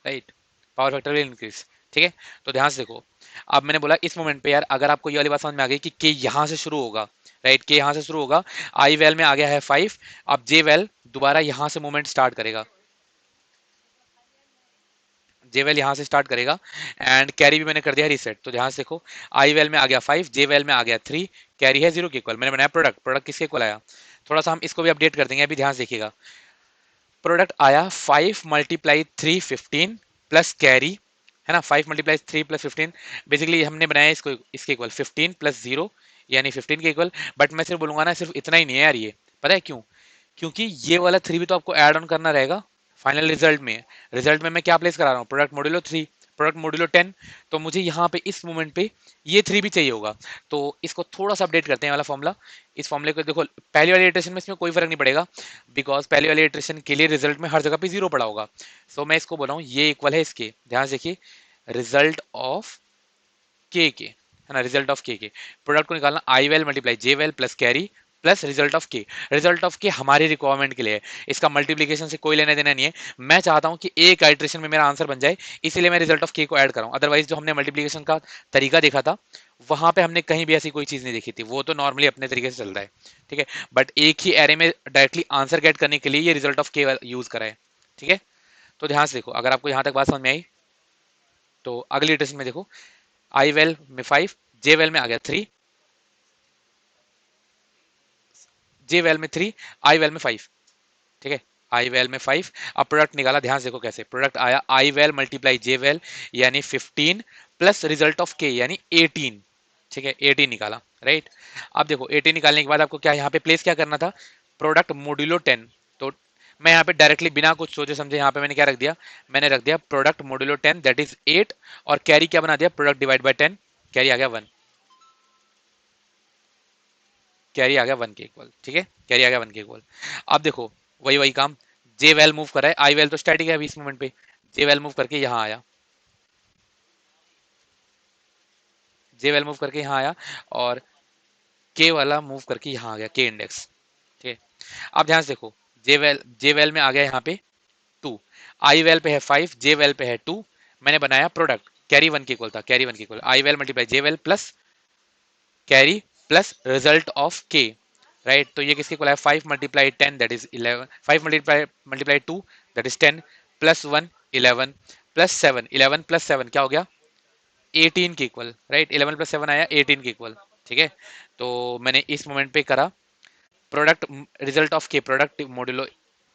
right, power factor will increase, ठीक है। तो ध्यान से देखो, अब मैंने बोला इस मोमेंट पे यार, अगर आपको ये वाली बात समझ में आ गई कि के यहां से शुरू होगा, राइट, के यहां से शुरू होगा, आई वेल में आ गया है 5, अब जे वेल दोबारा यहां से मूवमेंट स्टार्ट करेगा, जेवेल यहां से स्टार्ट करेगा, एंड कैरी भी मैंने कर दिया रीसेट। तो ध्यान से देखो, आई वेल में आ गया 5, जे वेल में आ गया 3, कैरी है 0 के इक्वल, मैंने बनाया प्रोडक्ट, प्रोडक्ट किसके इक्वल आया, थोड़ा सा हम इसको भी अपडेट कर देंगे, अभी ध्यान से देखिएगा। प्रोडक्ट आया 5 मल्टीप्लाई 3 15 प्लस कैरी, है ना, 5 मल्टीप्लाई 3 प्लस 15, बेसिकली हमने बनाया इसको इसके इक्वल 15 प्लस 0 यानी 15 के इक्वल। बट मैं सिर्फ बोलूंगा ना, सिर्फ इतना ही नहीं है यार, ये पता है क्यों, क्योंकि ये वाला 3 भी तो आपको ऐड ऑन करना रहेगा फाइनल रिजल्ट में। रिजल्ट में मैं क्या प्लेस करा रहा हूँ, प्रोडक्ट मॉड्यूलो 3, प्रोडक्ट मॉड्यूलो 10। तो मुझे यहाँ पे इस मोमेंट पे ये 3 भी चाहिए होगा। तो इसको थोड़ा सा अपडेट करते हैं वाला फॉर्मूला। इस फॉर्मूले को देखो, पहली वाली इटरेशन में इसमें कोई फर्क नहीं पड़ेगा, बिकॉज पहली वाली इटरेशन के लिए रिजल्ट में हर जगह पे 0 पड़ा होगा। सो मैं इसको बोला हूँ ये इक्वल है इसके, ध्यान से देखिए, रिजल्ट ऑफ के, है ना, रिजल्ट ऑफ के, प्रोडक्ट को निकालना आई val multiply j val plus carry plus result of k. Result of के हमारी रिक्वायरमेंट के लिए है, इसका मल्टीप्लीकेशन से कोई लेना देना नहीं है। मैं चाहता हूं कि एक आइट्रेशन में मेरा आंसर बन जाए, इसीलिए मैं रिजल्ट ऑफ के को ऐड कर रहा हूं। अदरवाइज जो हमने मल्टीप्लीकेशन का तरीका देखा था, वहां पे हमने कहीं भी ऐसी कोई चीज नहीं देखी थी, वो तो नॉर्मली अपने तरीके से चल रहा है, ठीक है। बट एक ही एरे में डायरेक्टली आंसर गेट करने के लिए ये रिजल्ट ऑफ के यूज करा है, ठीक है। तो ध्यान से देखो, अगर आपको यहां तक बात समझ में आई, तो अगली इटरेशन में देखो, आई वेल में 5, जे वेल में आ गया 3, जे वेल में 3, आई वेल में 5, ठीक है, आई वेल में 5। अब प्रोडक्ट निकाला, ध्यान से देखो कैसे प्रोडक्ट आया, आई वेल मल्टीप्लाई जे वेल यानी 15 प्लस रिजल्ट ऑफ के यानी 18, ठीक है, 18 निकाला, राइट। अब देखो 18 निकालने के बाद आपको क्या यहाँ पे प्लेस क्या करना था, प्रोडक्ट मोड्यूलो 10। तो मैं यहाँ पे डायरेक्टली बिना कुछ सोचे समझे यहाँ पे मैंने क्या रख दिया, मैंने रख दिया प्रोडक्ट मोड्यूलो 10 दैट इज 8, और कैरी क्या बना दिया, प्रोडक्ट डिवाइड बाय 10, कैरी आ गया 1, कैरी आ गया 1 के इक्वल, ठीक है, कैरी आ गया 1 के इक्वल। अब देखो वही वही काम, जे वेल मूव कर रहा है, आई वेल तो स्टैटिक है अभी इस मोमेंट पे, जे वेल मूव करके यहाँ आया, जे वेल मूव करके यहाँ आया, और के वाला मूव करके यहाँ आ गया, के इंडेक्स, ठीक है। अब ध्यान से देखो, जे वेल में आ गया यहाँ पे टू। आई वेल पे है 5, जे वेल पे है 2। मैंने बनाया प्रोडक्ट, कैरी 1 के इक्वल था, कैरी 1 के equal I val multiply j val plus carry plus result of के, राइट। तो ये किसके इक्वल है, 5 multiply 10 that is 11, 5 multiply multiply 2 that is 10 plus 1 11 plus 7, 11 plus 7 क्या हो गया, 18 के इक्वल, राइट। 11 प्लस 7 आया 18 के इक्वल, ठीक है। तो मैंने इस मोमेंट पे करा product result of k, product modulo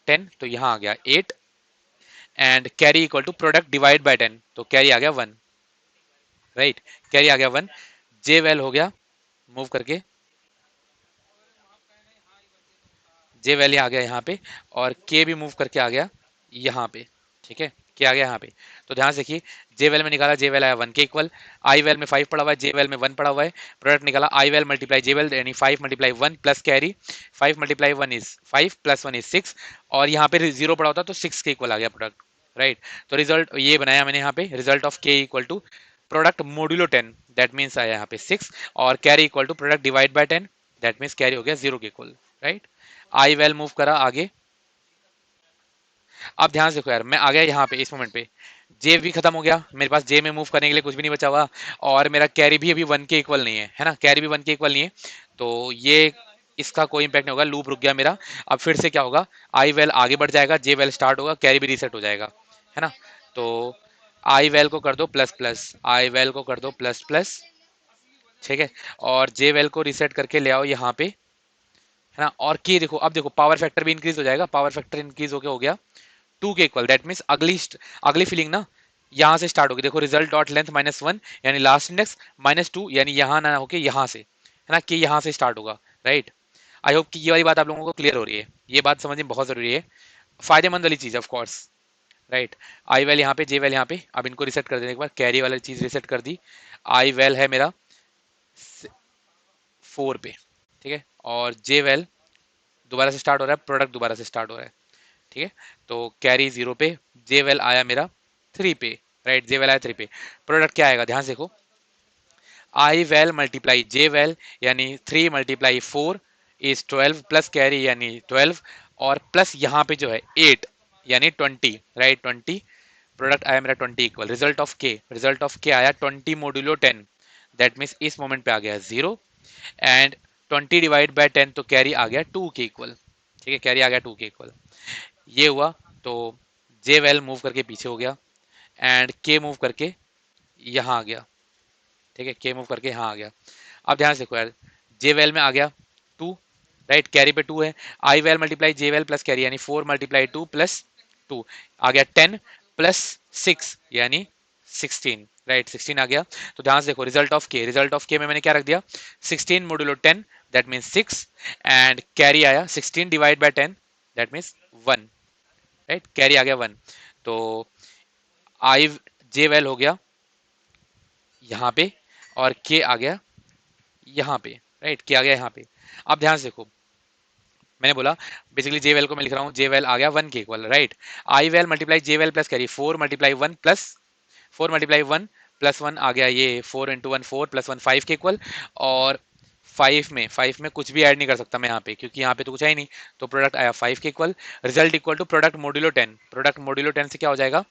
10, तो यहाँ आ गया 8 and carry equal to product divide by 10, तो कैरी आ गया 1, राइट। कैरी आ गया 1, जे वेल हो गया मूव करके, जे वैल्यू आ गया यहाँ पे, और के भी मूव करके आ गया यहाँ पे, ठीक है। के आ गया यहाँ पे। तो ध्यान से देखिए, जे वेल में निकाला, जे वेल आया 1 के इक्वल, आई वेल में 5 पड़ा हुआ है, जे वेल में 1 पड़ा हुआ है, प्रोडक्ट निकाला आई वेल मल्टीप्लाई जे वेल यानी 5 multiply 1 plus carry, 5 multiply 1 is 5 plus 1 is 6, और यहाँ पे जीरो पड़ा होता तो 6 के इक्वल आ गया प्रोडक्ट, राइट। तो रिजल्ट ये बनाया मैंने यहाँ पे, result of k equal to product modulo 10, that means आया यहाँ पे 6, और carry equal to product divide by 10, that means carry हो गया 0 के equal, right. I val move करा आगे। अब ध्यान से देखो यार, मैं आ गया यहाँ पे इस मोमेंट पे, जे भी खत्म हो गया मेरे पास, जे में मूव करने के लिए कुछ भी नहीं बचा हुआ, और मेरा कैरी भी अभी 1 के इक्वल नहीं है ना, कैरी भी 1 के इक्वल नहीं है, तो ये इसका कोई इंपैक्ट नहीं होगा, लूप रुक गया मेरा। अब फिर से क्या होगा, आई वेल आगे बढ़ जाएगा, जे वेल स्टार्ट होगा, कैरी भी रीसेट हो जाएगा, है ना। तो आई वेल को कर दो प्लस प्लस, आई वेल को कर दो प्लस प्लस, ठीक है, और जे वेल को रीसेट करके ले आओ यहाँ पे, है ना। और की देखो, अब देखो पावर फैक्टर भी इंक्रीज हो जाएगा, पावर फैक्टर इंक्रीज होके हो गया 2 के इक्वल, दैट मीन्स अगली फीलिंग ना यहाँ से स्टार्ट होगी। देखो रिजल्ट डॉट लेंथ -1 यानी लास्ट इंडेक्स, -2 यानी यहाँ ना होके यहाँ से, है ना, कि यहाँ से स्टार्ट होगा, राइट। आई होप कि ये वाली बात आप लोगों को क्लियर हो रही है, ये बात समझनी बहुत जरूरी है, फायदेमंद वाली चीज of course, right. I well यहाँ पे, जे वेल यहाँ पे, अब इनको रिसेट कर देने के बाद कैरी वाली चीज रिसेट कर दी, आई वेल है मेरा 4 पे, ठीक है, और जे वेल दोबारा से स्टार्ट हो रहा है, प्रोडक्ट दोबारा से स्टार्ट हो रहा है, ठीक है। तो कैरी 0 पे, जे वेल आया मेरा 3 पे, राइट, जे वेल आया 3 पे, प्रोडक्ट क्या आएगा ध्यान से देखो, आई वेल मल्टीप्लाई जे वेल यानी 3 मल्टीप्लाई 4 इज 12 प्लस कैरी यानी 12, और प्लस यहाँ पे जो है 8 यानी 20, राइट, 20, प्रोडक्ट आया मेरा 20 equal, result of k, result of के आया 20 मोडुलो 10, दैट मीन्स इस मोमेंट पे आ गया 0, एंड 20 डिवाइड बाय 10 तो कैरी आ गया 2 के इक्वल, ठीक है, कैरी आ गया 2 के इक्वल, ये हुआ। तो जे वेल मूव करके पीछे हो गया, एंड के मूव करके यहाँ आ गया, ठीक है, के मूव करके यहाँ आ गया। अब ध्यान से देखो यार, जे वेल में आ गया 2, राइट, कैरी पे 2 है, आई val multiply j val plus carry यानी 4 मल्टीप्लाई 2 प्लस 2 आ गया 10 प्लस 6 यानी 16, राइट, 16 आ गया। तो ध्यान से देखो result of k, result of k में मैंने क्या रख दिया, 16 modulo 10 that means 6, and carry आया 16 divide by 10 that means 1, right, carry आ गया 1। तो आई जे वेल हो गया यहाँ पे, और के आ गया यहाँ पे, राइट, के आ गया यहाँ पे। अब ध्यान से देखो, मैंने बोला बेसिकली जे वेल को मैं लिख रहा हूँ, जे वेल आ गया 1 के equal, right. I val multiply j val plus carry 4 multiply 1 plus 4 multiply 1 plus 1 आ गया, ये 4 इंटू 1 4 प्लस 1 5 के इक्वल, और 5 में कुछ भी ऐड नहीं कर सकता मैं यहाँ पे, क्योंकि यहाँ पे तो कुछ है ही नहीं, तो प्रोडक्ट आया 5 के इक्वल, result equal to product modulo 10, product modulo 10 से क्या हो जाएगा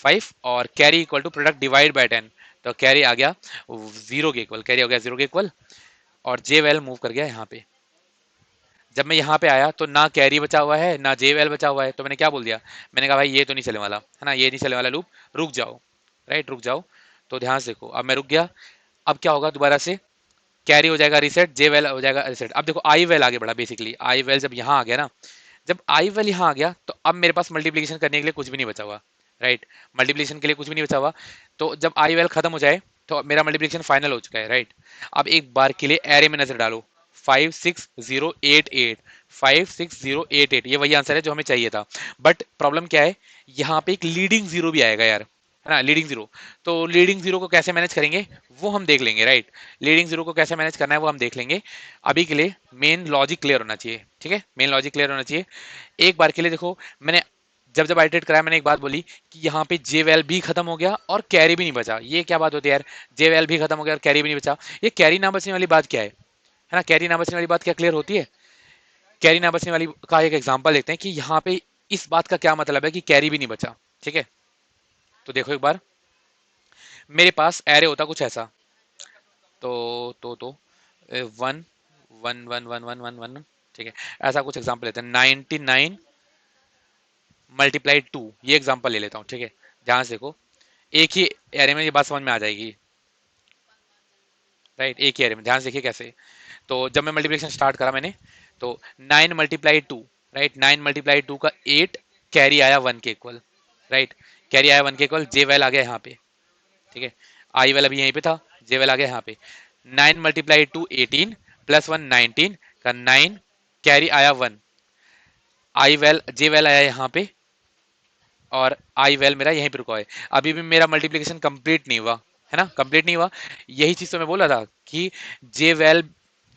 5, और carry equal to product divide by 10, तो कैरी आ गया 0 के इक्वल, कैरी हो गया 0 के इक्वल, और जे वेल मूव कर गया यहाँ पे। जब मैं यहाँ पे आया तो ना कैरी बचा हुआ है ना जे वेल बचा हुआ है, तो मैंने क्या बोल दिया, मैंने कहा भाई ये तो नहीं चलने वाला, है ना, ये नहीं चलने वाला लूप, रुक जाओ, राइट, रुक जाओ। तो ध्यान से देखो, अब मैं रुक गया, अब क्या होगा, दोबारा से कैरी हो जाएगा रीसेट, जे वेल हो जाएगा रीसेट। अब देखो आई वेल आगे बढ़ा, बेसिकली आई वेल जब यहाँ आ गया ना, जब आई वेल यहाँ आ गया तो अब मेरे पास मल्टीप्लीकेशन करने के लिए कुछ भी नहीं बचा हुआ, राइट, मल्टीप्लीकेशन के लिए कुछ भी नहीं बचा हुआ। तो जब आई वेल खत्म हो जाए तो मेरा मल्टीप्लीकेशन फाइनल हो चुका है, राइट। अब एक बार के लिए एरे में नजर डालो, 56088, 56088, ये वही आंसर है जो हमें चाहिए था, बट प्रॉब्लम क्या है, यहाँ पे एक लीडिंग जीरो भी आएगा यार, है ना, लीडिंग जीरो। तो लीडिंग जीरो को कैसे मैनेज करेंगे वो हम देख लेंगे, राइट, लीडिंग जीरो को कैसे मैनेज करना है वो हम देख लेंगे। अभी के लिए मेन लॉजिक क्लियर होना चाहिए, ठीक है, मेन लॉजिक क्लियर होना चाहिए। एक बार के लिए देखो, मैंने जब जब आइटरेट कराया मैंने एक बात बोली कि यहाँ पे जे वेल भी खत्म हो गया और कैरी भी नहीं बचा, ये क्या बात होती है यार, जे वेल भी खत्म हो गया और कैरी भी नहीं बचा, ये कैरी ना बचने वाली बात क्या है ना, कैरी ना बचने वाली बात क्या क्लियर होती है, कैरी ना बचने वाली का एक एग्जांपल देखते हैं कि यहाँ पे इस बात का क्या मतलब है कि कैरी भी नहीं बचा। ठीक है, तो देखो एक बार, मेरे पास एरे होता कुछ ऐसा, तो one one one one one one one, ठीक है, ऐसा कुछ एग्जांपल लेते हैं, 99 मल्टीप्लाई 2, ये एग्जांपल ले लेता हूँ। ठीक है, ध्यान से देखो, एक ही एरे में ये बात समझ में आ जाएगी, राइट, एक ही एरे में, ध्यान से देखिए कैसे। तो जब मैं मल्टीप्लिकेशन स्टार्ट करा मैंने, तो 9 मल्टीप्लाई 2, राइट, 9 मल्टीप्लाई 2 का 8, कैरी आया 1 के इक्वल, राइट, कैरी आया 1 के इक्वल, जे वेल आ गया यहाँ पे। ठीक है, आई वेल अभी यहीं पे था, जे वेल आ गया यहाँ पे। 9 मल्टीप्लाई 2 18 प्लस 1 19 का 9, कैरी आया 1, आई वेल जे वेल आया यहाँ पे, और आई वेल मेरा यहीं पे रुका है। अभी भी मेरा मल्टीप्लिकेशन कंप्लीट नहीं हुआ, है ना, कंप्लीट नहीं हुआ। यही चीज तो मैं बोला था कि जे वेल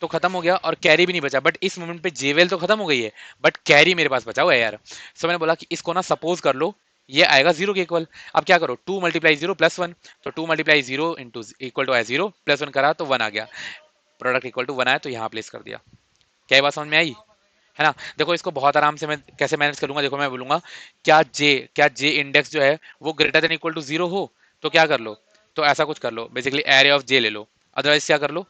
तो खत्म हो गया और कैरी भी नहीं बचा, बट इस मोमेंट पे जे वेल तो खत्म हो गई है, बट कैरी मेरे पास बचा हुआ है यार। सो मैंने बोला कि इसको ना सपोज कर लो ये आएगा 0 के इक्वल। अब क्या करो, 2 मल्टीप्लाई 0 प्लस 1, तो 2 मल्टीप्लाई 0 इंटू इक्वल टू आया 0, प्लस 1 करा तो 1 आ गया, प्रोडक्ट इक्वल टू 1 आया, तो यहाँ प्लेस कर दिया। क्या ये बात समझ में आई, है ना। देखो इसको बहुत आराम से मैं कैसे मैनेज करूंगा, देखो मैं बोलूंगा क्या जे इंडेक्स जो है वो ग्रेटर देन इक्वल टू 0 हो, तो क्या कर लो, तो ऐसा कुछ कर लो, बेसिकली एरे ऑफ जे ले लो, अदरवाइज क्या कर लो,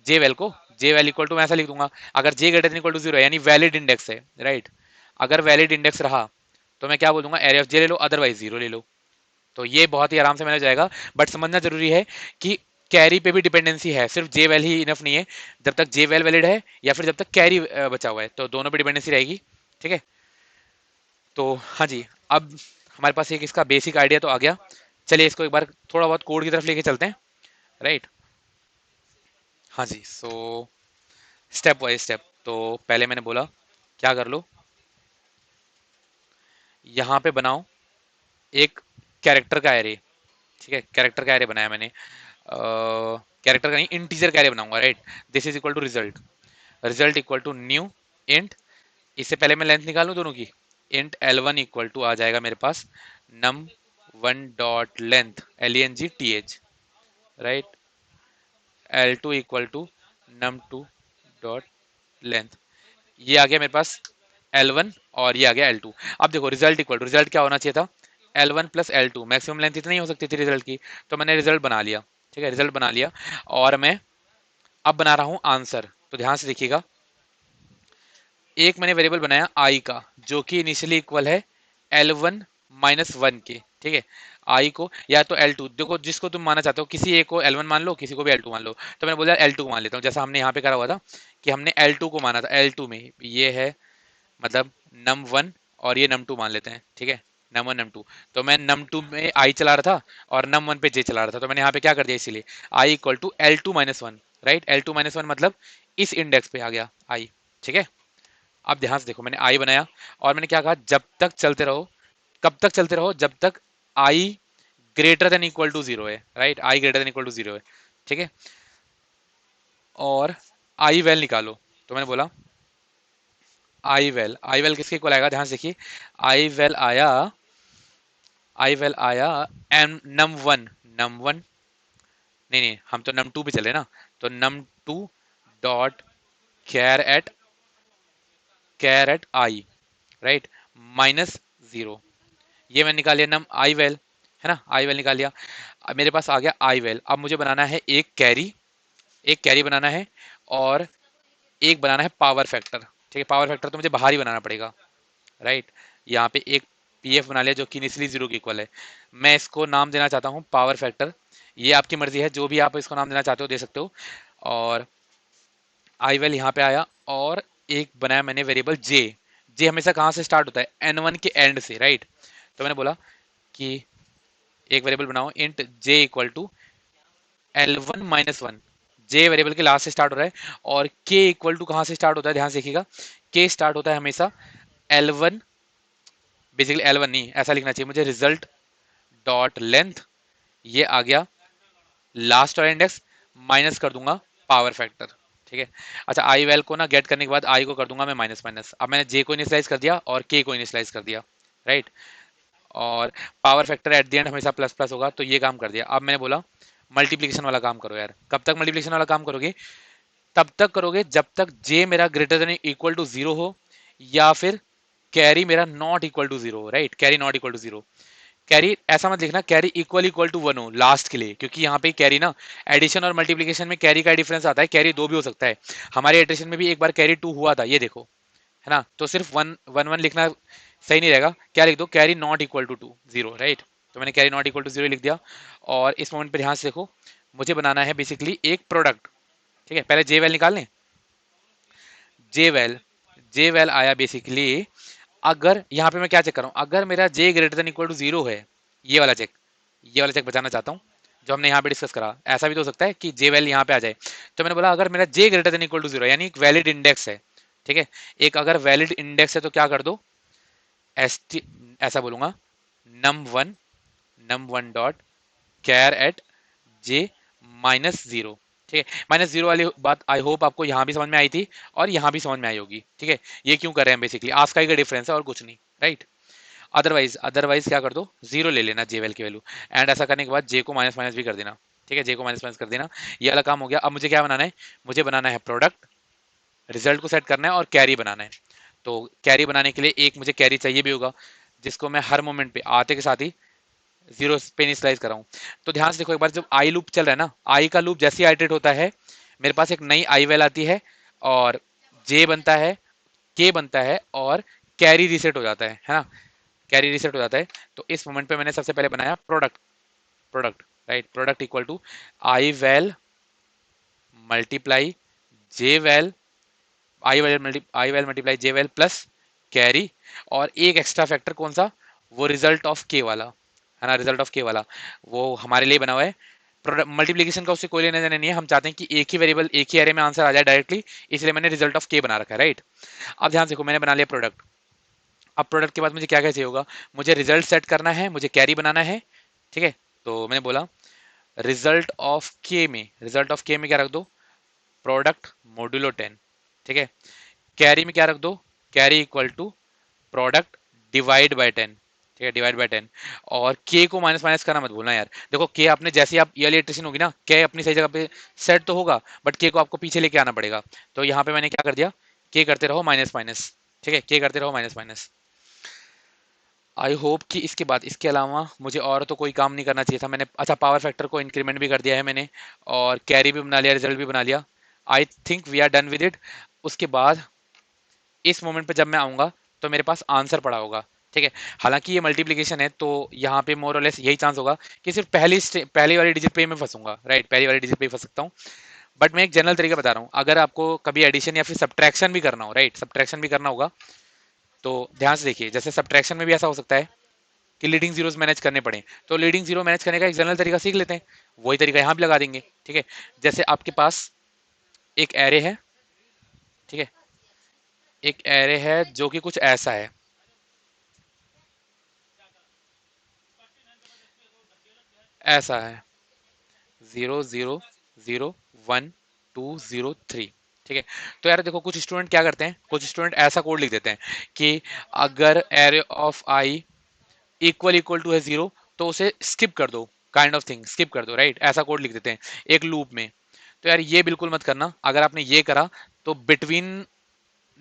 जे वेल को, जे वेल इक्वल टू मैं ऐसा लिख दूंगा, अगर जे ग्रेटर देन इक्वल टू 0 है यानी वैलिड इंडेक्स है, राइट, अगर वैलिड इंडेक्स रहा तो मैं क्या बोल दूंगा, एरे ऑफ जे ले लो, अदरवाइज 0 ले लो। तो ये बहुत ही आराम से मैनेज जाएगा। बट समझना जरूरी है कि कैरी पे भी डिपेंडेंसी है, सिर्फ जे वेल ही इनफ नहीं है, जब तक जे वेल वैलिड है या फिर जब तक कैरी बचा हुआ है, तो दोनों पे डिपेंडेंसी रहेगी। ठीक है, तो हाँ जी, अब हमारे पास एक इसका बेसिक आइडिया तो आ गया। चलिए इसको एक बार थोड़ा बहुत कोड की तरफ लेके चलते हैं, राइट। हाँ जी, सो स्टेप बाय स्टेप, तो पहले मैंने बोला क्या कर लो, यहाँ पे बनाओ एक कैरेक्टर का एरे। ठीक है, कैरेक्टर का एरे बनाया मैंने, कैरेक्टर का नहीं, इंटीजर का एरे बनाऊंगा, right. This is equal to result, result equal to new int, इससे पहले मैं लेंथ निकालूं दोनों की, इंट L1 इक्वल टू आ जाएगा मेरे पास num one dot length, LENGTH, right, L2 equal to num two dot length, ये आ गया मेरे पास L1, और ये आ गया L2। अब देखो रिजल्ट इक्वल टू, रिजल्ट क्या होना चाहिए था, L1 plus L2, maximum length इतनी ही हो सकती थी रिजल्ट की, तो मैंने रिजल्ट बना लिया। ठीक है, रिजल्ट बना लिया, और मैं अब बना रहा हूं आंसर, तो ध्यान से देखिएगा, एक मैंने वेरिएबल बनाया आई का, जो कि इनिशियली इक्वल है L1 - 1 के। ठीक है, आई को या तो L2, देखो जिसको तुम मानना चाहते हो, किसी एक को L1 मान लो, किसी को भी L2 मान लो, तो मैंने बोला L2 मान लेता हूँ, जैसा हमने यहाँ पे करा हुआ था कि हमने L2 को माना था, L2 में ये है, मतलब num1 और ये num2 मान लेते हैं। ठीक है, num1 num2, तो मैं num2 में आई चला रहा था और num1 पे जे चला रहा था, तो मैंने यहाँ पे क्या कर दिया, इसीलिए I equal to L2 - 1, right, L2 - 1 मतलब इस इंडेक्स पे आ गया आई। ठीक है, अब ध्यान से देखो, मैंने आई बनाया और मैंने क्या कहा, जब तक चलते रहो, कब तक चलते रहो, जब तक i greater than equal to 0 है, right, i greater than equal to 0 है। ठीक है, और आई वेल निकालो, तो मैंने बोला आई वेल किसके इक्वल आएगा, ध्यान से देखिए, आई वेल आया, आई वेल आया एम नम वन, नहीं नहीं, हम तो num2 पे चले ना, तो num2 dot char at i, right, -0, ये मैं निकाल लिया नम आई वेल, है ना, आई वेल निकाल लिया। अब मेरे पास आ गया आई वेल, अब मुझे बनाना है एक कैरी, एक कैरी बनाना है, और एक बनाना है पावर फैक्टर। ठीक है, पावर फैक्टर तो मुझे बाहर ही बनाना पड़ेगा, राइट, यहाँ पे एक पीएफ बना लिया जो कि इनिशियली 0 के इक्वल है, मैं इसको नाम देना चाहता हूँ पावर फैक्टर, ये आपकी मर्जी है, जो भी आप इसको नाम देना चाहते हो दे सकते हो। और आई वेल यहाँ पे आया, और एक बनाया मैंने वेरिएबल जे, जे हमेशा कहाँ से स्टार्ट होता है, N1 के एंड से, राइट, तो मैंने बोला कि एक वेरिएबल बनाओ int j equal to L1 - 1, j variable के लास्ट से स्टार्ट हो रहा है, और के इक्वल टू कहाँ से स्टार्ट होता है, ध्यान से देखिएगा, के स्टार्ट होता है हमेशा L1, बेसिकली L1 नहीं, ऐसा लिखना चाहिए मुझे, रिजल्ट डॉट लेंथ, ये आ गया लास्ट और इंडेक्स, माइनस कर दूंगा पावर फैक्टर। ठीक है, अच्छा आई वेल को ना गेट करने के बाद आई को कर दूंगा मैं माइनस माइनस, अब मैंने जे को इनिशियलाइज कर दिया और के को इनिशियलाइज कर दिया, राइट, और power factor at the end हमेशा प्लस प्लस होगा, तो ये काम कर दिया। अब मैंने बोला मल्टीप्लीकेशन वाला काम करो यार, कब तक मल्टीप्लीकेशन वाला काम करोगे, तब तक करोगे जब तक जे मेरा ग्रेटर देन इक्वल टू 0 हो, या फिर कैरी मेरा not equal to zero, right, carry not equal to zero. Carry ऐसा मत लिखना carry equal equal to one हो लास्ट के लिए, क्योंकि यहाँ पे कैरी ना एडिशन और मल्टीप्लीकेशन में कैरी का डिफरेंस आता है, कैरी दो भी हो सकता है। हमारे एडिशन में भी एक बार कैरी टू हुआ था, ये देखो, है ना। तो सिर्फ वन वन वन लिखना सही नहीं रहेगा, क्या लिख दो, carry not equal to to zero, right. तो मैंने carry not equal to zero लिख दिया। और इस मोमेंट पे ध्यान से देखो, मुझे बनाना है बेसिकली एक प्रोडक्ट। ठीक है, पहले जे वेल निकाल लें। जे वेल, जे वेल आया बेसिकली, अगर यहाँ पे मैं क्या चेक कर रहा हूँ, अगर मेरा j greater than equal to zero है, ये वाला चेक, ये वाला चेक बचाना चाहता हूँ जो हमने यहाँ पे डिस्कस करा। ऐसा भी तो हो सकता है कि जे वैल यहाँ पे आ जाए। तो मैंने बोला अगर मेरा j greater than equal to zero, यानी एक वैलिड इंडेक्स है, ठीक है, एक अगर वैलिड इंडेक्स है तो क्या कर दो, एस टी, ऐसा बोलूंगा, num1, num1 dot char at j minus zero. ठीक है, माइनस जीरो वाली बात आई होप आपको यहाँ भी समझ में आई थी और यहाँ भी समझ में आई होगी। ठीक है, ये क्यों कर रहे हैं, बेसिकली आस्काई का डिफरेंस है और कुछ नहीं, राइट। अदरवाइज अदरवाइज क्या कर दो, जीरो ले लेना जे वेल की वैल्यू, एंड ऐसा करने के बाद जे को माइनस माइनस भी कर देना। ठीक है, जे को माइनस माइनस कर देना। ये वाला काम हो गया। अब मुझे क्या बनाना है, मुझे बनाना है प्रोडक्ट, रिजल्ट को सेट करना है और कैरी बनाना है। तो कैरी बनाने के लिए एक मुझे कैरी चाहिए भी होगा, जिसको मैं हर मोमेंट पे आते के साथ ही जीरो पे इनिशियलाइज कर रहा हूँ। तो ध्यान से देखो, एक बार जब आई लूप चल रहा है ना, आई का लूप जैसे ही आइटरेट होता है, मेरे पास एक नई आई वैल आती है और जे बनता है, के बनता है और कैरी रीसेट हो जाता है ना, कैरी रीसेट हो जाता है। तो इस मोमेंट पे मैंने सबसे पहले बनाया product, product, right, product equal to i val multiply j val, i val multiply j val plus carry, और एक एक्स्ट्रा फैक्टर कौन सा, वो रिजल्ट ऑफ के वाला, है ना, रिजल्ट ऑफ के वाला, वो हमारे लिए बना हुआ है। प्रोडक्ट मल्टीप्लीकेशन का उससे कोई लेना देना नहीं है, हम चाहते हैं कि एक ही वेरिएबल एक ही एरे में आंसर आ जाए डायरेक्टली, इसलिए मैंने रिजल्ट ऑफ के बना रखा है, राइट। अब ध्यान से देखो, मैंने बना लिया प्रोडक्ट। अब प्रोडक्ट के बाद मुझे क्या क्या चाहिए होगा, मुझे रिजल्ट सेट करना है, मुझे कैरी बनाना है। ठीक है, तो मैंने बोला रिजल्ट ऑफ के में, रिजल्ट ऑफ के में क्या रख दो, प्रोडक्ट मॉड्यूलो 10। ठीक है, कैरी में क्या रख दो, carry equal to product divide by 10। ठीक है, डिवाइड बाय 10। और के को माइनस माइनस करना मत भूलना यार। देखो के आपने जैसे ही आप ये वाली इटरेशन होगी ना, के अपनी सही जगह पे सेट तो होगा, बट के को आपको पीछे लेके आना पड़ेगा। तो यहाँ पे मैंने क्या कर दिया, के करते रहो माइनस माइनस। ठीक है, के करते रहो माइनस माइनस। आई होप कि इसके बाद, इसके अलावा मुझे और तो कोई काम नहीं करना चाहिए था। मैंने अच्छा पावर फैक्टर को इंक्रीमेंट भी कर दिया है मैंने, और कैरी भी बना लिया, रिजल्ट भी बना लिया। I think we are done with it. उसके बाद इस मोमेंट पे जब मैं आऊंगा तो मेरे पास आंसर पड़ा होगा। ठीक है, हालांकि ये मल्टीप्लीकेशन है तो यहाँ पे मोर और लेस यही चांस होगा कि सिर्फ पहली वाली डिजिट पे ही मैं फंसूंगा, राइट, पहली वाली डिजिट पे ही फंस सकता हूँ। बट मैं एक जनरल तरीका बता रहा हूँ, अगर आपको कभी एडिशन या फिर सब्ट्रैक्शन भी करना हो, राइट, सब्ट्रैक्शन भी करना होगा, तो ध्यान से देखिए, जैसे सब्ट्रैक्शन में भी ऐसा हो सकता है कि लीडिंग जीरोस मैनेज करने पड़े, तो लीडिंग जीरो मैनेज करने का एक जनरल तरीका सीख लेते हैं, वही तरीका यहाँ भी लगा देंगे। ठीक है, जैसे आपके पास एक एरे है, ठीक है, एक एरे है जो कि कुछ ऐसा है, ऐसा है, 0 0 0 1 2 0 3। ठीक है, तो यार देखो, कुछ स्टूडेंट क्या करते हैं, कुछ स्टूडेंट ऐसा कोड लिख देते हैं कि अगर array of i equal equal to है जीरो, तो उसे स्किप कर दो, काइंड ऑफ थिंग, स्किप कर दो, राइट, ऐसा कोड लिख देते हैं एक लूप में। तो यार ये बिल्कुल मत करना, अगर आपने ये करा तो बिटवीन